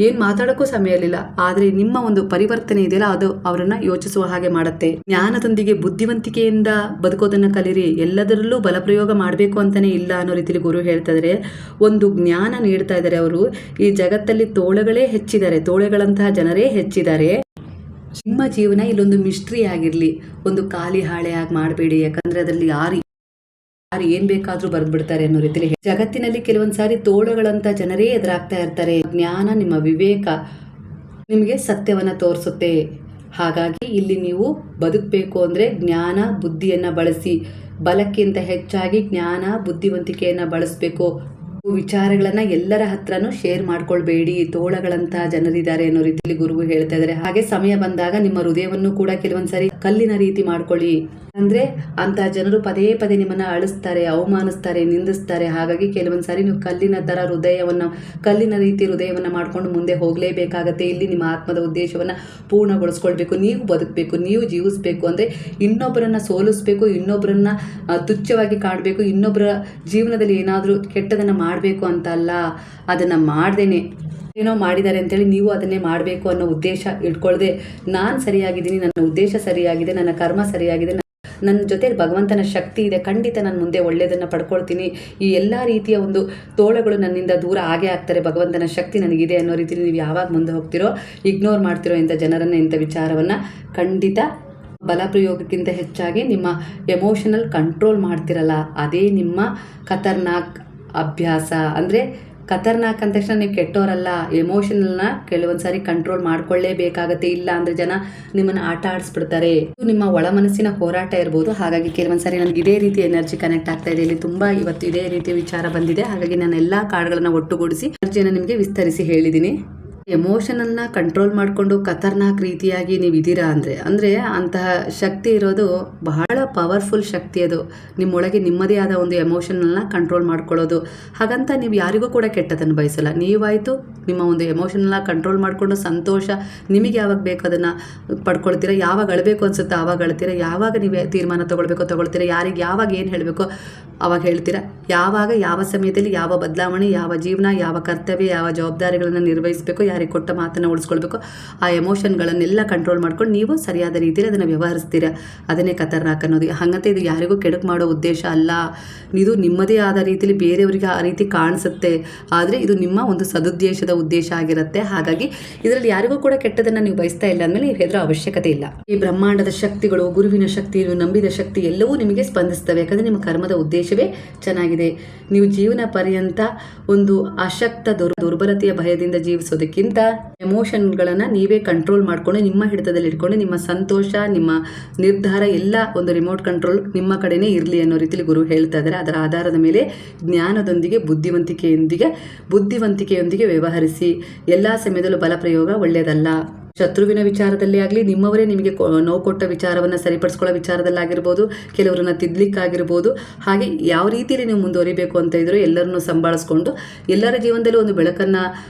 ಏನು ಮಾತಾಡೋಕ್ಕೂ ಸಮಯ ಇರಲಿಲ್ಲ. ಆದರೆ ನಿಮ್ಮ ಒಂದು ಪರಿವರ್ತನೆ ಇದೆಯಲ್ಲ, ಅದು ಅವರನ್ನು ಯೋಚಿಸುವ ಹಾಗೆ ಮಾಡುತ್ತೆ. ಜ್ಞಾನದೊಂದಿಗೆ ಬುದ್ಧಿವಂತಿಕೆಯಿಂದ ಬದುಕೋದನ್ನು ಕಲಿರಿ. ಎಲ್ಲದರಲ್ಲೂ ಬಲಪ್ರಯೋಗ ಮಾಡಬೇಕು ಅಂತಲೇ ಇಲ್ಲ ಅನ್ನೋ ರೀತಿಲಿ ಗುರು ಹೇಳ್ತಾ ಇದ್ದಾರೆ. ಒಂದು ಜ್ಞಾನ ನೀಡ್ತಾ ಇದ್ದಾರೆ ಅವರು. ಈ ಜಗತ್ತಲ್ಲಿ ತೋಳೆಗಳಂತಹ ಜನರೇ ಹೆಚ್ಚಿದ್ದಾರೆ. ನಿಮ್ಮ ಜೀವನ ಇಲ್ಲೊಂದು ಮಿಸ್ಟ್ರಿ ಆಗಿರಲಿ, ಒಂದು ಖಾಲಿ ಹಾಳೆಯಾಗಿ ಮಾಡಬೇಡಿ. ಯಾಕಂದರೆ ಅದರಲ್ಲಿ ಯಾರು ಏನ್ ಬೇಕಾದ್ರೂ ಬರೆದ್ಬಿಡ್ತಾರೆ ಅನ್ನೋ ರೀತಿಲಿ ಜಗತ್ತಿನಲ್ಲಿ ಕೆಲವೊಂದು ಸಾರಿ ತೋಳುಗಳಂತ ಜನರೇ ಎದುರಾಗ್ತಾ ಇರ್ತಾರೆ. ಜ್ಞಾನ, ನಿಮ್ಮ ವಿವೇಕ ನಿಮಗೆ ಸತ್ಯವನ್ನ ತೋರಿಸುತ್ತೆ. ಹಾಗಾಗಿ ಇಲ್ಲಿ ನೀವು ಬದುಕಬೇಕು ಅಂದರೆ ಜ್ಞಾನ ಬುದ್ಧಿಯನ್ನು ಬಳಸಿ, ಬಲಕ್ಕಿಂತ ಹೆಚ್ಚಾಗಿ ಜ್ಞಾನ ಬುದ್ಧಿವಂತಿಕೆಯನ್ನು ಬಳಸಬೇಕು. ವಿಚಾರಗಳನ್ನ ಎಲ್ಲರ ಹತ್ರನೂ ಶೇರ್ ಮಾಡ್ಕೊಳ್ಬೇಡಿ, ತೋಳಗಳಂತ ಜನರಿದ್ದಾರೆ ಅನ್ನೋ ರೀತಿಯಲ್ಲಿ ಗುರುವು ಹೇಳ್ತಾ ಇದ್ದಾರೆ. ಹಾಗೆ ಸಮಯ ಬಂದಾಗ ನಿಮ್ಮ ಹೃದಯವನ್ನು ಕೂಡ ಕೆಲವೊಂದ್ಸರಿ ಕಲ್ಲಿನ ರೀತಿ ಮಾಡ್ಕೊಳ್ಳಿ. ಅಂದರೆ ಅಂತಹ ಜನರು ಪದೇ ಪದೇ ನಿಮ್ಮನ್ನು ಅಳಿಸ್ತಾರೆ, ಅವಮಾನಿಸ್ತಾರೆ, ನಿಂದಿಸ್ತಾರೆ. ಹಾಗಾಗಿ ಕೆಲವೊಂದು ಸಾರಿ ನೀವು ಕಲ್ಲಿನ ರೀತಿ ಹೃದಯವನ್ನು ಮಾಡಿಕೊಂಡು ಮುಂದೆ ಹೋಗಲೇಬೇಕಾಗತ್ತೆ. ಇಲ್ಲಿ ನಿಮ್ಮ ಆತ್ಮದ ಉದ್ದೇಶವನ್ನು ಪೂರ್ಣಗೊಳಿಸ್ಕೊಳ್ಬೇಕು, ನೀವು ಬದುಕಬೇಕು, ನೀವು ಜೀವಿಸಬೇಕು. ಅಂದರೆ ಇನ್ನೊಬ್ಬರನ್ನು ಸೋಲಿಸ್ಬೇಕು, ಇನ್ನೊಬ್ಬರನ್ನ ತುಚ್ಛವಾಗಿ ಕಾಣಬೇಕು, ಇನ್ನೊಬ್ಬರ ಜೀವನದಲ್ಲಿ ಏನಾದರೂ ಕೆಟ್ಟದನ್ನು ಮಾಡಬೇಕು ಅಂತ ಅಲ್ಲ. ಅದನ್ನು ಮಾಡ್ದೇನೆ ಏನೋ ಮಾಡಿದ್ದಾರೆ ಅಂತೇಳಿ ನೀವು ಅದನ್ನೇ ಮಾಡಬೇಕು ಅನ್ನೋ ಉದ್ದೇಶ ಇಟ್ಕೊಳ್ಳದೆ, ನಾನು ಸರಿಯಾಗಿದ್ದೀನಿ, ನನ್ನ ಉದ್ದೇಶ ಸರಿಯಾಗಿದೆ, ನನ್ನ ಕರ್ಮ ಸರಿಯಾಗಿದೆ, ನನ್ನ ಜೊತೆ ಭಗವಂತನ ಶಕ್ತಿ ಇದೆ, ಖಂಡಿತ ನಾನು ಮುಂದೆ ಒಳ್ಳೆಯದನ್ನು ಪಡ್ಕೊಳ್ತೀನಿ, ಈ ಎಲ್ಲ ರೀತಿಯ ಒಂದು ತೋಳಗಳು ನನ್ನಿಂದ ದೂರ ಆಗೇ ಆಗ್ತಾರೆ, ಭಗವಂತನ ಶಕ್ತಿ ನನಗಿದೆ ಅನ್ನೋ ರೀತಿಯಲ್ಲಿ ನೀವು ಯಾವಾಗ ಮುಂದೆ ಹೋಗ್ತಿರೋ, ಇಗ್ನೋರ್ ಮಾಡ್ತಿರೋ ಇಂಥ ಜನರನ್ನು, ಇಂಥ ವಿಚಾರವನ್ನು ಖಂಡಿತ ಬಲ ಪ್ರಯೋಗಕ್ಕಿಂತ ಹೆಚ್ಚಾಗಿ ನಿಮ್ಮ ಎಮೋಷನಲ್ ಕಂಟ್ರೋಲ್ ಮಾಡ್ತಿರಲ್ಲ, ಅದೇ ನಿಮ್ಮ ಖತರ್ನಾಕ್ ಅಭ್ಯಾಸ. ಅಂದರೆ ಖತರ್ನಾಕ್ ಅಂದ ತಕ್ಷಣ ನೀವು ಕೆಟ್ಟೋರಲ್ಲ, ಎಮೋಷನಲ್ನ ಕೆಲವೊಂದು ಸಾರಿ ಕಂಟ್ರೋಲ್ ಮಾಡ್ಕೊಳ್ಳೇಬೇಕಾಗತ್ತೆ. ಇಲ್ಲ ಅಂದರೆ ಜನ ನಿಮ್ಮನ್ನು ಆಟ ಆಡಿಸ್ಬಿಡ್ತಾರೆ. ಇದು ನಿಮ್ಮ ಒಳ ಮನಸ್ಸಿನ ಹೋರಾಟ ಇರ್ಬೋದು. ಹಾಗಾಗಿ ಕೆಲವೊಂದು ಸಾರಿ ನನಗೆ ಇದೇ ರೀತಿ ಎನರ್ಜಿ ಕನೆಕ್ಟ್ ಆಗ್ತಾ ಇದೆ. ಇಲ್ಲಿ ತುಂಬ ಇವತ್ತು ಇದೇ ರೀತಿಯ ವಿಚಾರ ಬಂದಿದೆ. ಹಾಗಾಗಿ ನಾನು ಎಲ್ಲ ಕಾರ್ಡ್ಗಳನ್ನು ಒಟ್ಟುಗೂಡಿಸಿ ಎನರ್ಜಿಯನ್ನು ನಿಮಗೆ ವಿಸ್ತರಿಸಿ ಹೇಳಿದ್ದೀನಿ. ಎಮೋಷನನ್ನು ಕಂಟ್ರೋಲ್ ಮಾಡಿಕೊಂಡು ಖತರ್ನಾಕ್ ರೀತಿಯಾಗಿ ನೀವು ಇದ್ದೀರಾ ಅಂದರೆ ಅಂತಹ ಶಕ್ತಿ ಇರೋದು ಬಹಳ ಪವರ್ಫುಲ್ ಶಕ್ತಿ. ಅದು ನಿಮ್ಮೊಳಗೆ ನಿಮ್ಮದೇ ಆದ ಒಂದು ಎಮೋಷನಲ್ನ ಕಂಟ್ರೋಲ್ ಮಾಡ್ಕೊಳ್ಳೋದು. ಹಾಗಂತ ನೀವು ಯಾರಿಗೂ ಕೂಡ ಕೆಟ್ಟದನ್ನು ಬಯಸಲ್ಲ. ನೀವಾಯಿತು ನಿಮ್ಮ ಒಂದು ಎಮೋಷನಲ್ನ ಕಂಟ್ರೋಲ್ ಮಾಡಿಕೊಂಡು ಸಂತೋಷ ನಿಮಗೆ ಯಾವಾಗ ಬೇಕು ಅದನ್ನು ಪಡ್ಕೊಳ್ತೀರಾ, ಯಾವಾಗ ಅಳಬೇಕು ಅನಿಸುತ್ತೋ ಆವಾಗ ಅಳ್ತೀರಾ, ಯಾವಾಗ ನೀವು ತೀರ್ಮಾನ ತೊಗೊಳ್ತೀರಾ, ಯಾರಿಗೆ ಯಾವಾಗ ಏನು ಹೇಳಬೇಕು ಅವಾಗ ಹೇಳ್ತೀರಾ, ಯಾವಾಗ ಯಾವ ಸಮಯದಲ್ಲಿ ಯಾವ ಬದಲಾವಣೆ, ಯಾವ ಜೀವನ, ಯಾವ ಕರ್ತವ್ಯ, ಯಾವ ಜವಾಬ್ದಾರಿಗಳನ್ನು ನಿರ್ವಹಿಸಬೇಕು, ಯಾರಿಗೆ ಕೊಟ್ಟ ಮಾತನ್ನು ಉಳಿಸ್ಕೊಳ್ಬೇಕು, ಆ ಎಮೋಷನ್ಗಳನ್ನೆಲ್ಲ ಕಂಟ್ರೋಲ್ ಮಾಡ್ಕೊಂಡು ನೀವು ಸರಿಯಾದ ರೀತಿಯಲ್ಲಿ ಅದನ್ನು ವ್ಯವಹರಿಸ್ತೀರಾ. ಅದನ್ನೇ ಖತರ್ನಾಕ್ ಅನ್ನೋದು. ಹಾಗಂತ ಇದು ಯಾರಿಗೂ ಕೆಡುಕು ಮಾಡೋ ಉದ್ದೇಶ ಅಲ್ಲ. ಇದು ನಿಮ್ಮದೇ ಆದ ರೀತಿಯಲ್ಲಿ ಬೇರೆಯವರಿಗೆ ಆ ರೀತಿ ಕಾಣಿಸುತ್ತೆ, ಆದರೆ ಇದು ನಿಮ್ಮ ಒಂದು ಸದುದ್ದೇಶದ ಉದ್ದೇಶ ಆಗಿರುತ್ತೆ. ಹಾಗಾಗಿ ಇದರಲ್ಲಿ ಯಾರಿಗೂ ಕೂಡ ಕೆಟ್ಟದನ್ನು ನೀವು ಬಯಸ್ತಾ ಇಲ್ಲ ಅಂದಮೇಲೆ ನೀವು ಹೆದರೋ ಅವಶ್ಯಕತೆ ಇಲ್ಲ. ಈ ಬ್ರಹ್ಮಾಂಡದ ಶಕ್ತಿಗಳು, ಗುರುವಿನ ಶಕ್ತಿ, ನೀವು ನಂಬಿದ ಶಕ್ತಿ ಎಲ್ಲವೂ ನಿಮಗೆ ಸ್ಪಂದಿಸ್ತವೆ. ಯಾಕಂದರೆ ನಿಮ್ಮ ಕರ್ಮದ ಉದ್ದೇಶವೇ ಚೆನ್ನಾಗಿದೆ. ನೀವು ಜೀವನ ಪರ್ಯಂತ ಒಂದು ಅಶಕ್ತ ದುರ್ಬಲತೆಯ ಭಯದಿಂದ ಜೀವಿಸೋದಕ್ಕಿಂತ ಎಮೋಷನ್ಗಳನ್ನು ನೀವೇ ಕಂಟ್ರೋಲ್ ಮಾಡಿಕೊಂಡು ನಿಮ್ಮ ಹಿಡಿತದಲ್ಲಿ ಇಟ್ಕೊಂಡು ನಿಮ್ಮ ಸಂತೋಷ, ನಿಮ್ಮ ನಿರ್ಧಾರ ಎಲ್ಲ ಒಂದು ರಿಮೋಟ್ ಕಂಟ್ರೋಲ್ ನಿಮ್ಮ ಕಡೆನೇ ಇರಲಿ ಅನ್ನೋ ರೀತಿಯಲ್ಲಿ ಗುರು ಹೇಳ್ತಾ ಇದ್ದಾರೆ. ಅದರ ಆಧಾರದ ಮೇಲೆ ಜ್ಞಾನದೊಂದಿಗೆ ಬುದ್ಧಿವಂತಿಕೆಯೊಂದಿಗೆ ವ್ಯವಹರಿಸಿ. ಎಲ್ಲ ಸಮಯದಲ್ಲೂ ಬಲ ಪ್ರಯೋಗ ಒಳ್ಳೆಯದಲ್ಲ. ಶತ್ರುವಿನ ವಿಚಾರದಲ್ಲಿ ಆಗಲಿ, ನಿಮ್ಮವರೇ ನಿಮಗೆ ನೋವು ಕೊಟ್ಟ ವಿಚಾರವನ್ನು ಸರಿಪಡಿಸ್ಕೊಳ್ಳೋ ವಿಚಾರದಲ್ಲಾಗಿರ್ಬೋದು, ಕೆಲವರನ್ನ ತಿದ್ದಲಿಕ್ಕಾಗಿರ್ಬೋದು, ಹಾಗೆ ಯಾವ ರೀತಿಯಲ್ಲಿ ನೀವು ಮುಂದುವರಿಬೇಕು ಅಂತ ಇದ್ರೂ ಎಲ್ಲರನ್ನೂ ಸಂಭಾಳಿಸ್ಕೊಂಡು ಎಲ್ಲರ ಜೀವನದಲ್ಲಿ ಒಂದು ಬೆಳಕನ್ನು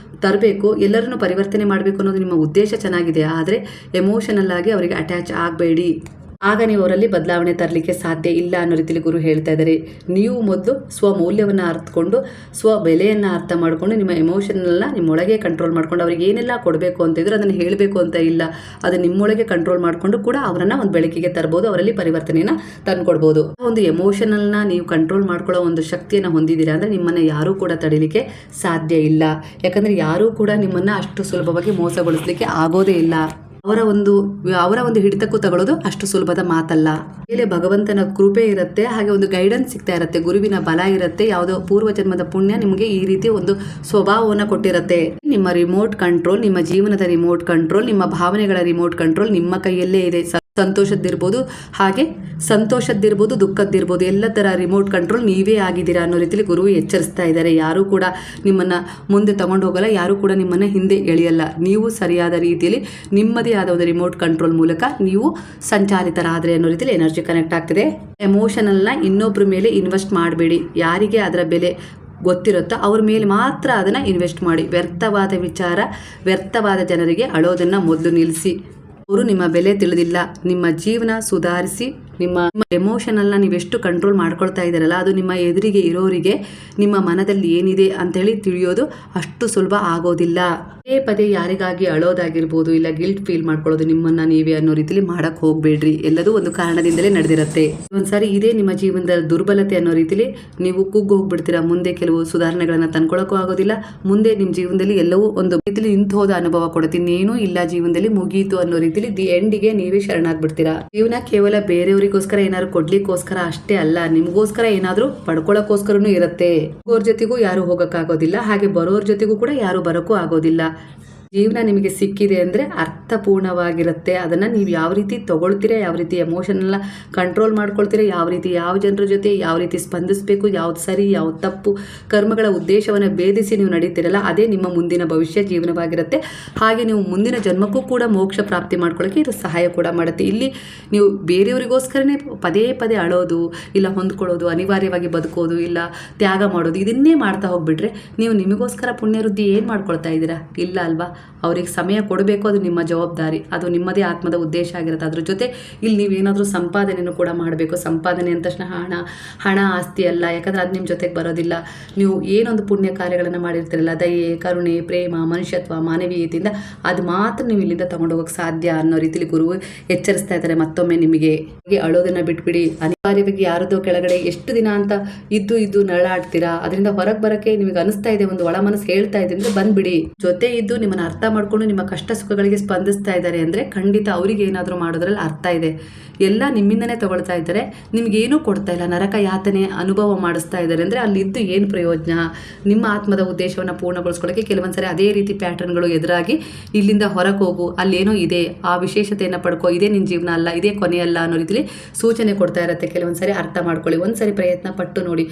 ತರಬೇಕು, ಎಲ್ಲರನ್ನೂ ಪರಿವರ್ತನೆ ಮಾಡಬೇಕು ಅನ್ನೋದು ನಿಮ್ಮ ಉದ್ದೇಶ ಚೆನ್ನಾಗಿದೆ. ಆದರೆ ಎಮೋಷನಲ್ ಆಗಿ ಅವರಿಗೆ ಅಟ್ಯಾಚ್ ಆಗಬೇಡಿ. ಆಗ ನೀವು ಅವರಲ್ಲಿ ಬದಲಾವಣೆ ತರಲಿಕ್ಕೆ ಸಾಧ್ಯ ಇಲ್ಲ ಅನ್ನೋ ರೀತಿಯಲ್ಲಿ ಗುರು ಹೇಳ್ತಾ ಇದ್ದಾರೆ. ನೀವು ಮೊದಲು ಸ್ವಮೌಲ್ಯವನ್ನು ಅರ್ಥಕೊಂಡು ಬೆಲೆಯನ್ನು ಅರ್ಥ ಮಾಡಿಕೊಂಡು ನಿಮ್ಮ ಎಮೋಷನಲ್ನ ನಿಮ್ಮೊಳಗೆ ಕಂಟ್ರೋಲ್ ಮಾಡ್ಕೊಂಡು ಅವ್ರಿಗೆ ಏನೆಲ್ಲ ಕೊಡಬೇಕು ಅಂತ ಇದ್ರೆ ಅದನ್ನು ಹೇಳಬೇಕು ಅಂತ ಇಲ್ಲ, ಅದು ನಿಮ್ಮೊಳಗೆ ಕಂಟ್ರೋಲ್ ಮಾಡಿಕೊಂಡು ಕೂಡ ಅವರನ್ನು ಒಂದು ಬೆಳಕಿಗೆ ತರ್ಬೋದು, ಅವರಲ್ಲಿ ಪರಿವರ್ತನೆಯನ್ನು ತಂದುಕೊಡ್ಬೋದು. ಒಂದು ಎಮೋಷನಲ್ನ ನೀವು ಕಂಟ್ರೋಲ್ ಮಾಡ್ಕೊಳ್ಳೋ ಒಂದು ಶಕ್ತಿಯನ್ನು ಹೊಂದಿದ್ದೀರಾ ಅಂದರೆ ನಿಮ್ಮನ್ನು ಯಾರೂ ಕೂಡ ತಡಿಲಿಕ್ಕೆ ಸಾಧ್ಯ ಇಲ್ಲ. ಯಾಕಂದರೆ ಯಾರೂ ಕೂಡ ನಿಮ್ಮನ್ನು ಅಷ್ಟು ಸುಲಭವಾಗಿ ಮೋಸಗೊಳಿಸಲಿಕ್ಕೆ ಆಗೋದೇ ಇಲ್ಲ. ಅವರ ಒಂದು ಹಿಡಿತಕ್ಕೂ ತಗೊಳ್ಳೋದು ಅಷ್ಟು ಸುಲಭದ ಮಾತಲ್ಲ. ಮೇಲೆ ಭಗವಂತನ ಕೃಪೆ ಇರುತ್ತೆ, ಹಾಗೆ ಒಂದು ಗೈಡೆನ್ಸ್ ಸಿಗ್ತಾ ಇರುತ್ತೆ, ಗುರುವಿನ ಬಲ ಇರುತ್ತೆ, ಯಾವುದೋ ಪೂರ್ವ ಜನ್ಮದ ಪುಣ್ಯ ನಿಮಗೆ ಈ ರೀತಿ ಒಂದು ಸ್ವಭಾವವನ್ನು ಕೊಟ್ಟಿರುತ್ತೆ. ನಿಮ್ಮ ರಿಮೋಟ್ ಕಂಟ್ರೋಲ್, ನಿಮ್ಮ ಜೀವನದ ರಿಮೋಟ್ ಕಂಟ್ರೋಲ್, ನಿಮ್ಮ ಭಾವನೆಗಳ ರಿಮೋಟ್ ಕಂಟ್ರೋಲ್ ನಿಮ್ಮ ಕೈಯಲ್ಲೇ ಇದೆ. ಸಂತೋಷದ್ದಿರ್ಬೋದು, ಹಾಗೆ ಸಂತೋಷದ್ದಿರ್ಬೋದು, ದುಃಖದ್ದಿರ್ಬೋದು, ಎಲ್ಲ ಥರ ರಿಮೋಟ್ ಕಂಟ್ರೋಲ್ ನೀವೇ ಆಗಿದ್ದೀರಾ ಅನ್ನೋ ರೀತಿಯಲ್ಲಿ ಗುರು ಎಚ್ಚರಿಸ್ತಾ ಇದ್ದಾರೆ. ಯಾರೂ ಕೂಡ ನಿಮ್ಮನ್ನು ಮುಂದೆ ತಗೊಂಡು ಹೋಗಲ್ಲ, ಯಾರೂ ಕೂಡ ನಿಮ್ಮನ್ನು ಹಿಂದೆ ಎಳೆಯಲ್ಲ. ನೀವು ಸರಿಯಾದ ರೀತಿಯಲ್ಲಿ ನಿಮ್ಮದೇ ಆದ ಒಂದು ರಿಮೋಟ್ ಕಂಟ್ರೋಲ್ ಮೂಲಕ ನೀವು ಸಂಚಾಲಿತರಾದರೆ ಅನ್ನೋ ರೀತಿಯಲ್ಲಿ ಎನರ್ಜಿ ಕನೆಕ್ಟ್ ಆಗ್ತಿದೆ. ಎಮೋಷನಲ್ನ ಇನ್ನೊಬ್ಬರ ಮೇಲೆ ಇನ್ವೆಸ್ಟ್ ಮಾಡಬೇಡಿ. ಯಾರಿಗೆ ಅದರ ಬೆಲೆ ಗೊತ್ತಿರುತ್ತೋ ಅವ್ರ ಮೇಲೆ ಮಾತ್ರ ಅದನ್ನು ಇನ್ವೆಸ್ಟ್ ಮಾಡಿ. ವ್ಯರ್ಥವಾದ ವಿಚಾರ, ವ್ಯರ್ಥವಾದ ಜನರಿಗೆ ಅಳೋದನ್ನು ಮೊದಲು ನಿಲ್ಲಿಸಿ. ಅವರು ನಿಮ್ಮ ಬೆಲೆ ತಿಳಿದಿಲ್ಲ. ನಿಮ್ಮ ಜೀವನ ಸುಧಾರಿಸಿ ನಿಮ್ಮ ಎಮೋಷನಲ್ನ ನೀವೆಷ್ಟು ಕಂಟ್ರೋಲ್ ಮಾಡ್ಕೊಳ್ತಾ ಇದ್ದೀರಲ್ಲ, ಅದು ನಿಮ್ಮ ಎದುರಿಗೆ ಇರೋರಿಗೆ ನಿಮ್ಮ ಮನದಲ್ಲಿ ಏನಿದೆ ಅಂಥೇಳಿ ತಿಳಿಯೋದು ಅಷ್ಟು ಸುಲಭ ಆಗೋದಿಲ್ಲ. ಪದೇ ಯಾರಿಗಾಗಿ ಅಳೋದಾಗಿರ್ಬೋದು, ಇಲ್ಲ ಗಿಲ್ಟ್ ಫೀಲ್ ಮಾಡ್ಕೊಳ್ಳೋದು ನಿಮ್ಮನ್ನು ನೀವೇ ಅನ್ನೋ ರೀತಿಲಿ ಮಾಡೋಕ್ಕೆ ಹೋಗಬೇಡ್ರಿ. ಎಲ್ಲದೂ ಒಂದು ಕಾರಣದಿಂದಲೇ ನಡೆದಿರುತ್ತೆ. ಒಂದ್ಸಾರಿ ಇದೇ ನಿಮ್ಮ ಜೀವನದ ದುರ್ಬಲತೆ ಅನ್ನೋ ರೀತಿಲಿ ನೀವು ಕುಗ್ಗು ಹೋಗ್ಬಿಡ್ತೀರಾ. ಮುಂದೆ ಕೆಲವು ಸುಧಾರಣೆಗಳನ್ನು ತಂದ್ಕೊಳ್ಳೋಕ್ಕೂ ಆಗೋದಿಲ್ಲ. ಮುಂದೆ ನಿಮ್ಮ ಜೀವನದಲ್ಲಿ ಎಲ್ಲವೂ ಒಂದು ರೀತಿಲಿ ನಿಂತು ಹೋದ ಅನುಭವ ಕೊಡುತ್ತೆ. ಇನ್ನೇನೂ ಇಲ್ಲ ಜೀವನದಲ್ಲಿ, ಮುಗೀತು ಅನ್ನೋ ರೀತಿಲಿ ದಿ ಎಂಡಿಗೆ ನೀವೇ ಶರಣಾಗ್ಬಿಡ್ತೀರಾ. ಜೀವನ ಕೇವಲ ಬೇರೆಯವರಿಗೋಸ್ಕರ ಏನಾದ್ರು ಕೊಡ್ಲಿಕ್ಕೋಸ್ಕರ ಅಷ್ಟೇ ಅಲ್ಲ, ನಿಮಗೋಸ್ಕರ ಏನಾದರೂ ಪಡ್ಕೊಳ್ಳೋಕ್ಕೋಸ್ಕರನೂ ಇರುತ್ತೆ. ಹೋಗೋರ್ ಜೊತೆಗೂ ಯಾರು ಹೋಗೋಕ್ಕಾಗೋದಿಲ್ಲ, ಹಾಗೆ ಬರೋರ್ ಜೊತೆಗೂ ಕೂಡ ಯಾರು ಬರೋಕ್ಕೂ ಆಗೋದಿಲ್ಲ. ಜೀವನ ನಿಮಗೆ ಸಿಕ್ಕಿದೆ ಅಂದರೆ ಅರ್ಥಪೂರ್ಣವಾಗಿರುತ್ತೆ. ಅದನ್ನು ನೀವು ಯಾವ ರೀತಿ ತೊಗೊಳ್ತೀರಾ, ಯಾವ ರೀತಿ ಎಮೋಷನ್ನೆಲ್ಲ ಕಂಟ್ರೋಲ್ ಮಾಡ್ಕೊಳ್ತೀರಾ, ಯಾವ ರೀತಿ ಯಾವ ಜನರ ಜೊತೆ ಯಾವ ರೀತಿ ಸ್ಪಂದಿಸಬೇಕು, ಯಾವ್ದು ಸರಿ ಯಾವ್ದು ತಪ್ಪು, ಕರ್ಮಗಳ ಉದ್ದೇಶವನ್ನು ಭೇದಿಸಿ ನೀವು ನಡೀತೀರಲ್ಲ, ಅದೇ ನಿಮ್ಮ ಮುಂದಿನ ಭವಿಷ್ಯ ಜೀವನವಾಗಿರುತ್ತೆ. ಹಾಗೆ ನೀವು ಮುಂದಿನ ಜನ್ಮಕ್ಕೂ ಕೂಡ ಮೋಕ್ಷ ಪ್ರಾಪ್ತಿ ಮಾಡ್ಕೊಳ್ಳೋಕ್ಕೆ ಇದು ಸಹಾಯ ಕೂಡ ಮಾಡುತ್ತೆ. ಇಲ್ಲಿ ನೀವು ಬೇರೆಯವರಿಗೋಸ್ಕರನೇ ಪದೇ ಪದೇ ಅಳೋದು, ಇಲ್ಲ ಹೊಂದ್ಕೊಳ್ಳೋದು, ಅನಿವಾರ್ಯವಾಗಿ ಬದುಕೋದು, ಇಲ್ಲ ತ್ಯಾಗ ಮಾಡೋದು, ಇದನ್ನೇ ಮಾಡ್ತಾ ಹೋಗ್ಬಿಟ್ರೆ ನೀವು ನಿಮಗೋಸ್ಕರ ಪುಣ್ಯವೃದ್ಧಿ ಏನು ಮಾಡ್ಕೊಳ್ತಾ ಇದ್ದೀರಾ? ಇಲ್ಲ ಅಲ್ವಾ? ಅವ್ರಿಗೆ ಸಮಯ ಕೊಡಬೇಕು, ಅದು ನಿಮ್ಮ ಜವಾಬ್ದಾರಿ, ಅದು ನಿಮ್ಮದೇ ಆತ್ಮದ ಉದ್ದೇಶ ಆಗಿರುತ್ತೆ. ಅದ್ರ ಜೊತೆ ಇಲ್ಲಿ ನೀವೇನಾದರೂ ಸಂಪಾದನೆಯೂ ಕೂಡ ಮಾಡಬೇಕು. ಸಂಪಾದನೆ ಅಂದ ತಕ್ಷಣ ಹಣ ಆಸ್ತಿ ಅಲ್ಲ, ಯಾಕಂದರೆ ಅದು ನಿಮ್ಮ ಜೊತೆಗೆ ಬರೋದಿಲ್ಲ. ನೀವು ಏನೊಂದು ಪುಣ್ಯ ಕಾರ್ಯಗಳನ್ನು ಮಾಡಿರ್ತೀರಲ್ಲ, ದಯೆ, ಕರುಣೆ, ಪ್ರೇಮ, ಮನುಷ್ಯತ್ವ, ಮಾನವೀಯತೆಯಿಂದ ಅದು ಮಾತ್ರ ನೀವು ಇಲ್ಲಿಂದ ತಗೊಂಡು ಹೋಗೋಕ್ಕೆ ಸಾಧ್ಯ ಅನ್ನೋ ರೀತಿಲಿ ಗುರು ಎಚ್ಚರಿಸ್ತಾ ಇದ್ದಾರೆ. ಮತ್ತೊಮ್ಮೆ ನಿಮಗೆ ಅಳೋದನ್ನು ಬಿಟ್ಬಿಡಿ. ಅನಿವಾರ್ಯವಾಗಿ ಯಾರದೋ ಕೆಳಗಡೆ ಎಷ್ಟು ದಿನ ಅಂತ ಇದ್ದು ನರಳಾಡ್ತೀರಾ, ಅದರಿಂದ ಹೊರಗೆ ಬರೋಕ್ಕೆ ನಿಮಗೆ ಅನಿಸ್ತಾ ಇದೆ, ಒಂದು ಒಳ ಮನಸ್ಸು ಹೇಳ್ತಾ ಇದೆ ಅಂದರೆ ಬಂದ್ಬಿಡಿ. ಜೊತೆ ಇದ್ದು ನಿಮ್ಮನ್ನು ಅರ್ಥ ಮಾಡ್ಕೊಂಡು ನಿಮ್ಮ ಕಷ್ಟ ಸುಖಗಳಿಗೆ ಸ್ಪಂದಿಸ್ತಾ ಇದ್ದಾರೆ ಅಂದರೆ ಖಂಡಿತ ಅವರಿಗೆ ಏನಾದರೂ ಮಾಡೋದ್ರಲ್ಲಿ ಅರ್ಥ ಇದೆ. ಎಲ್ಲ ನಿಮ್ಮಿಂದನೇ ತಗೊಳ್ತಾ ಇದ್ದಾರೆ, ನಿಮಗೇನೂ ಕೊಡ್ತಾ ಇಲ್ಲ, ನರಕ ಯಾತನೆ ಅನುಭವ ಮಾಡಿಸ್ತಾ ಇದ್ದಾರೆ ಅಂದರೆ ಅಲ್ಲಿದ್ದು ಏನು ಪ್ರಯೋಜನ? ನಿಮ್ಮ ಆತ್ಮದ ಉದ್ದೇಶವನ್ನು ಪೂರ್ಣಗೊಳಿಸ್ಕೊಳ್ಳೋಕ್ಕೆ ಕೆಲವೊಂದ್ಸರಿ ಅದೇ ರೀತಿ ಪ್ಯಾಟರ್ನ್ಗಳು ಎದುರಾಗಿ ಇಲ್ಲಿಂದ ಹೊರಗೆ ಹೋಗು, ಅಲ್ಲೇನೋ ಇದೆ, ಆ ವಿಶೇಷತೆಯನ್ನು ಪಡ್ಕೋ, ಇದೇ ನಿನ್ನ ಜೀವನ ಅಲ್ಲ, ಇದೇ ಕೊನೆಯಲ್ಲ ಅನ್ನೋ ರೀತಿಲಿ ಸೂಚನೆ ಕೊಡ್ತಾ ಇರುತ್ತೆ. ಕೆಲವೊಂದ್ಸರಿ ಅರ್ಥ ಮಾಡ್ಕೊಳ್ಳಿ, ಒಂದ್ಸರಿ ಪ್ರಯತ್ನ ಪಟ್ಟು ನೋಡಿ.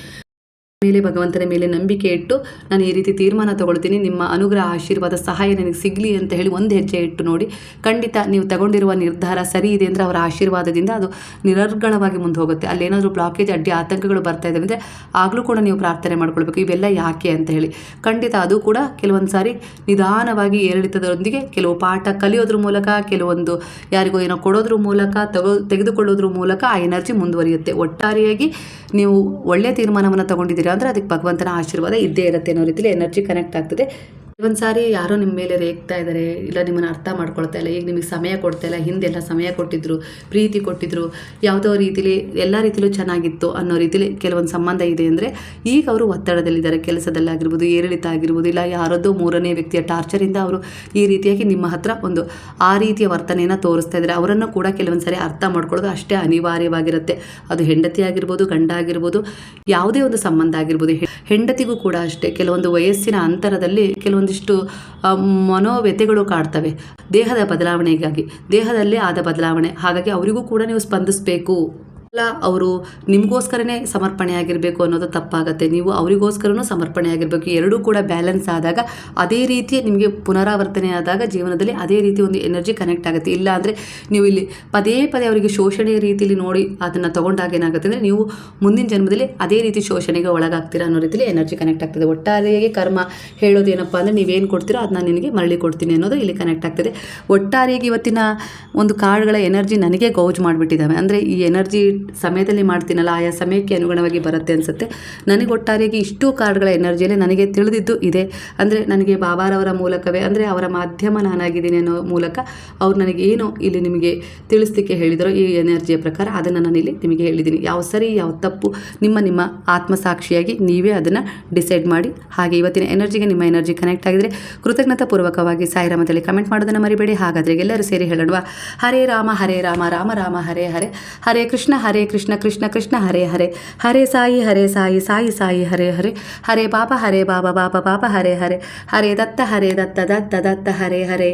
ಮೇಲೆ ಭಗವಂತನ ಮೇಲೆ ನಂಬಿಕೆ ಇಟ್ಟು ನಾನು ಈ ರೀತಿ ತೀರ್ಮಾನ ತಗೊಳ್ತೀನಿ, ನಿಮ್ಮ ಅನುಗ್ರಹ ಆಶೀರ್ವಾದ ಸಹಾಯ ನನಗೆ ಸಿಗಲಿ ಅಂತ ಹೇಳಿ ಒಂದು ಹೆಜ್ಜೆ ಇಟ್ಟು ನೋಡಿ. ಖಂಡಿತ ನೀವು ತಗೊಂಡಿರುವ ನಿರ್ಧಾರ ಸರಿ ಇದೆ ಅಂದರೆ ಅವರ ಆಶೀರ್ವಾದದಿಂದ ಅದು ನಿರರ್ಗಳವಾಗಿ ಮುಂದೆ ಹೋಗುತ್ತೆ. ಅಲ್ಲೇನಾದರೂ ಬ್ಲಾಕೇಜ್, ಅಡ್ಡಿ, ಆತಂಕಗಳು ಬರ್ತಾ ಇದ್ದಾವೆ ಅಂದರೆ ಆಗಲೂ ಕೂಡ ನೀವು ಪ್ರಾರ್ಥನೆ ಮಾಡ್ಕೊಳ್ಬೇಕು, ಇವೆಲ್ಲ ಯಾಕೆ ಅಂತ ಹೇಳಿ. ಖಂಡಿತ ಅದು ಕೂಡ ಕೆಲವೊಂದು ಸಾರಿ ನಿಧಾನವಾಗಿ ಏರಿಳಿತದೊಂದಿಗೆ ಕೆಲವು ಪಾಠ ಕಲಿಯೋದ್ರ ಮೂಲಕ, ಕೆಲವೊಂದು ಯಾರಿಗೋ ಏನೋ ಕೊಡೋದ್ರ ಮೂಲಕ, ತೆಗೆದುಕೊಳ್ಳೋದ್ರ ಮೂಲಕ ಆ ಎನರ್ಜಿ ಮುಂದುವರಿಯುತ್ತೆ. ಒಟ್ಟಾರೆಯಾಗಿ ನೀವು ಒಳ್ಳೆಯ ತೀರ್ಮಾನವನ್ನು ತಗೊಂಡಿದ್ದೀರಾ ಅಂದರೆ ಅದಕ್ಕೆ ಭಗವಂತನ ಆಶೀರ್ವಾದ ಇದ್ದೇ ಇರುತ್ತೆ ಅನ್ನೋ ರೀತಿಯಲ್ಲಿ ಎನರ್ಜಿ ಕನೆಕ್ಟ್ ಆಗ್ತದೆ. ಒಂದು ಸಾರಿ ಯಾರೋ ನಿಮ್ಮ ಮೇಲೆ ರೇಗ್ತಾ ಇದ್ದಾರೆ, ಇಲ್ಲ ನಿಮ್ಮನ್ನು ಅರ್ಥ ಮಾಡ್ಕೊಳ್ತಾ ಇಲ್ಲ, ಈಗ ನಿಮಗೆ ಸಮಯ ಕೊಡ್ತಾ ಇಲ್ಲ, ಹಿಂದೆಲ್ಲ ಸಮಯ ಕೊಟ್ಟಿದ್ರು, ಪ್ರೀತಿ ಕೊಟ್ಟಿದ್ರು, ಯಾವುದೋ ರೀತಿಲಿ ಎಲ್ಲ ರೀತಿಲೂ ಚೆನ್ನಾಗಿತ್ತು ಅನ್ನೋ ರೀತಿಲಿ ಕೆಲವೊಂದು ಸಂಬಂಧ ಇದೆ ಅಂದರೆ ಈಗ ಅವರು ಒತ್ತಡದಲ್ಲಿದ್ದಾರೆ, ಕೆಲಸದಲ್ಲಾಗಿರ್ಬೋದು, ಏರಿಳಿತ ಆಗಿರ್ಬೋದು, ಇಲ್ಲ ಯಾರದ್ದೋ ಮೂರನೇ ವ್ಯಕ್ತಿಯ ಟಾರ್ಚರಿಂದ ಅವರು ಈ ರೀತಿಯಾಗಿ ನಿಮ್ಮ ಹತ್ರ ಒಂದು ಆ ರೀತಿಯ ವರ್ತನೆಯನ್ನು ತೋರಿಸ್ತಾ ಇದ್ದಾರೆ. ಅವರನ್ನು ಕೂಡ ಕೆಲವೊಂದು ಸಾರಿ ಅರ್ಥ ಮಾಡ್ಕೊಳ್ಳೋದು ಅಷ್ಟೇ ಅನಿವಾರ್ಯವಾಗಿರುತ್ತೆ. ಅದು ಹೆಂಡತಿ ಆಗಿರ್ಬೋದು, ಗಂಡ ಆಗಿರ್ಬೋದು, ಯಾವುದೇ ಒಂದು ಸಂಬಂಧ ಆಗಿರ್ಬೋದು. ಹೆಂಡತಿಗೂ ಕೂಡ ಅಷ್ಟೇ ಕೆಲವೊಂದು ವಯಸ್ಸಿನ ಅಂತರದಲ್ಲಿ ಕೆಲವೊಂದಿಷ್ಟು ಮನೋವ್ಯತೆಗಳು ಕಾಡ್ತವೆ, ದೇಹದ ಬದಲಾವಣೆಗಾಗಿ, ದೇಹದಲ್ಲೇ ಆದ ಬದಲಾವಣೆ. ಹಾಗಾಗಿ ಅವರಿಗೂ ಕೂಡ ನೀವು ಸ್ಪಂದಿಸಬೇಕು. ಅಲ್ಲ ಅವರು ನಿಮಗೋಸ್ಕರನೇ ಸಮರ್ಪಣೆ ಆಗಿರಬೇಕು ಅನ್ನೋದು ತಪ್ಪಾಗುತ್ತೆ. ನೀವು ಅವರಿಗೋಸ್ಕರನೂ ಸಮರ್ಪಣೆ ಆಗಿರಬೇಕು. ಎರಡೂ ಕೂಡ ಬ್ಯಾಲೆನ್ಸ್ ಆದಾಗ ಅದೇ ರೀತಿ ನಿಮಗೆ ಪುನರಾವರ್ತನೆ ಆದಾಗ ಜೀವನದಲ್ಲಿ ಅದೇ ರೀತಿ ಒಂದು ಎನರ್ಜಿ ಕನೆಕ್ಟ್ ಆಗುತ್ತೆ. ಇಲ್ಲ ಅಂದರೆ ನೀವು ಇಲ್ಲಿ ಪದೇ ಪದೇ ಅವರಿಗೆ ಶೋಷಣೆಯ ರೀತಿಯಲ್ಲಿ ನೋಡಿ ಅದನ್ನು ತೊಗೊಂಡಾಗ ಏನಾಗುತ್ತೆ ಅಂದರೆ ನೀವು ಮುಂದಿನ ಜನ್ಮದಲ್ಲಿ ಅದೇ ರೀತಿ ಶೋಷಣೆಗೆ ಒಳಗಾಗ್ತೀರಾ ಅನ್ನೋ ರೀತಿಯಲ್ಲಿ ಎನರ್ಜಿ ಕನೆಕ್ಟ್ ಆಗ್ತದೆ. ಒಟ್ಟಾರೆಯಾಗಿ ಕರ್ಮ ಹೇಳೋದೇನಪ್ಪ ಅಂದರೆ ನೀವೇನು ಕೊಡ್ತೀರೋ ಅದನ್ನ ನಿನಗೆ ಮರಳಿ ಕೊಡ್ತೀನಿ ಅನ್ನೋದು ಇಲ್ಲಿ ಕನೆಕ್ಟ್ ಆಗ್ತದೆ. ಒಟ್ಟಾರೆಯಾಗಿ ಇವತ್ತಿನ ಒಂದು ಕಾರ್ಡ್ಗಳ ಎನರ್ಜಿ ನನಗೆ ಗೌಜ್ ಮಾಡಿಬಿಟ್ಟಿದ್ದಾವೆ. ಅಂದರೆ ಈ ಎನರ್ಜಿ ಸಮಯದಲ್ಲಿ ಮಾಡ್ತೀನಲ್ಲ, ಆಯಾ ಸಮಯಕ್ಕೆ ಅನುಗುಣವಾಗಿ ಬರುತ್ತೆ ಅನಿಸುತ್ತೆ. ನನಗೆ ಒಟ್ಟಾರೆಯಾಗಿ ಇಷ್ಟು ಕಾರ್ಡ್ಗಳ ಎನರ್ಜಿಯಲ್ಲಿ ನನಗೆ ತಿಳಿದಿದ್ದು ಇದೆ. ಅಂದರೆ ನನಗೆ ಬಾಬಾರವರ ಮೂಲಕವೇ, ಅಂದರೆ ಅವರ ಮಾಧ್ಯಮ ನಾನಾಗಿದ್ದೀನಿ ಅನ್ನೋ ಮೂಲಕ ಅವ್ರು ನನಗೆ ಏನು ಇಲ್ಲಿ ನಿಮಗೆ ತಿಳಿಸ್ಲಿಕ್ಕೆ ಹೇಳಿದರೋ ಈ ಎನರ್ಜಿಯ ಪ್ರಕಾರ ಅದನ್ನು ನಾನು ಇಲ್ಲಿ ನಿಮಗೆ ಹೇಳಿದ್ದೀನಿ. ಯಾವ ಸರಿ ಯಾವ ತಪ್ಪು ನಿಮ್ಮ ಆತ್ಮಸಾಕ್ಷಿಯಾಗಿ ನೀವೇ ಅದನ್ನು ಡಿಸೈಡ್ ಮಾಡಿ. ಹಾಗೆ ಇವತ್ತಿನ ಎನರ್ಜಿಗೆ ನಿಮ್ಮ ಎನರ್ಜಿ ಕನೆಕ್ಟ್ ಆಗಿದರೆ ಕೃತಜ್ಞತಾಪೂರ್ವಕವಾಗಿ ಸಾಯಿರಾಮ್ ಅಂತೇಳಿ ಕಮೆಂಟ್ ಮಾಡೋದನ್ನು ಮರಿಬೇಡಿ. ಹಾಗಾದರೆ ಎಲ್ಲರೂ ಸೇರಿ ಹೇಳೋಣ, ಹರೇ ರಾಮ ರಾಮ ರಾಮ ಹರೇ ಹರೇ, ಹರೇ ಕೃಷ್ಣ ಕೃಷ್ಣ ಕೃಷ್ಣ ಹರೇ ಹರೇ, ಹರೇ ಸಾಯಿ ಸಾಯಿ ಸಾಯಿ ಹರೇ ಹರೇ, ಹರೇ ಬಾಬಾ ಬಾಬಾ ಬಾಬಾ ಹರೇ ಹರೇ, ಹರೇ ದತ್ತ ದತ್ತ ಹರೇ ಹರೇ.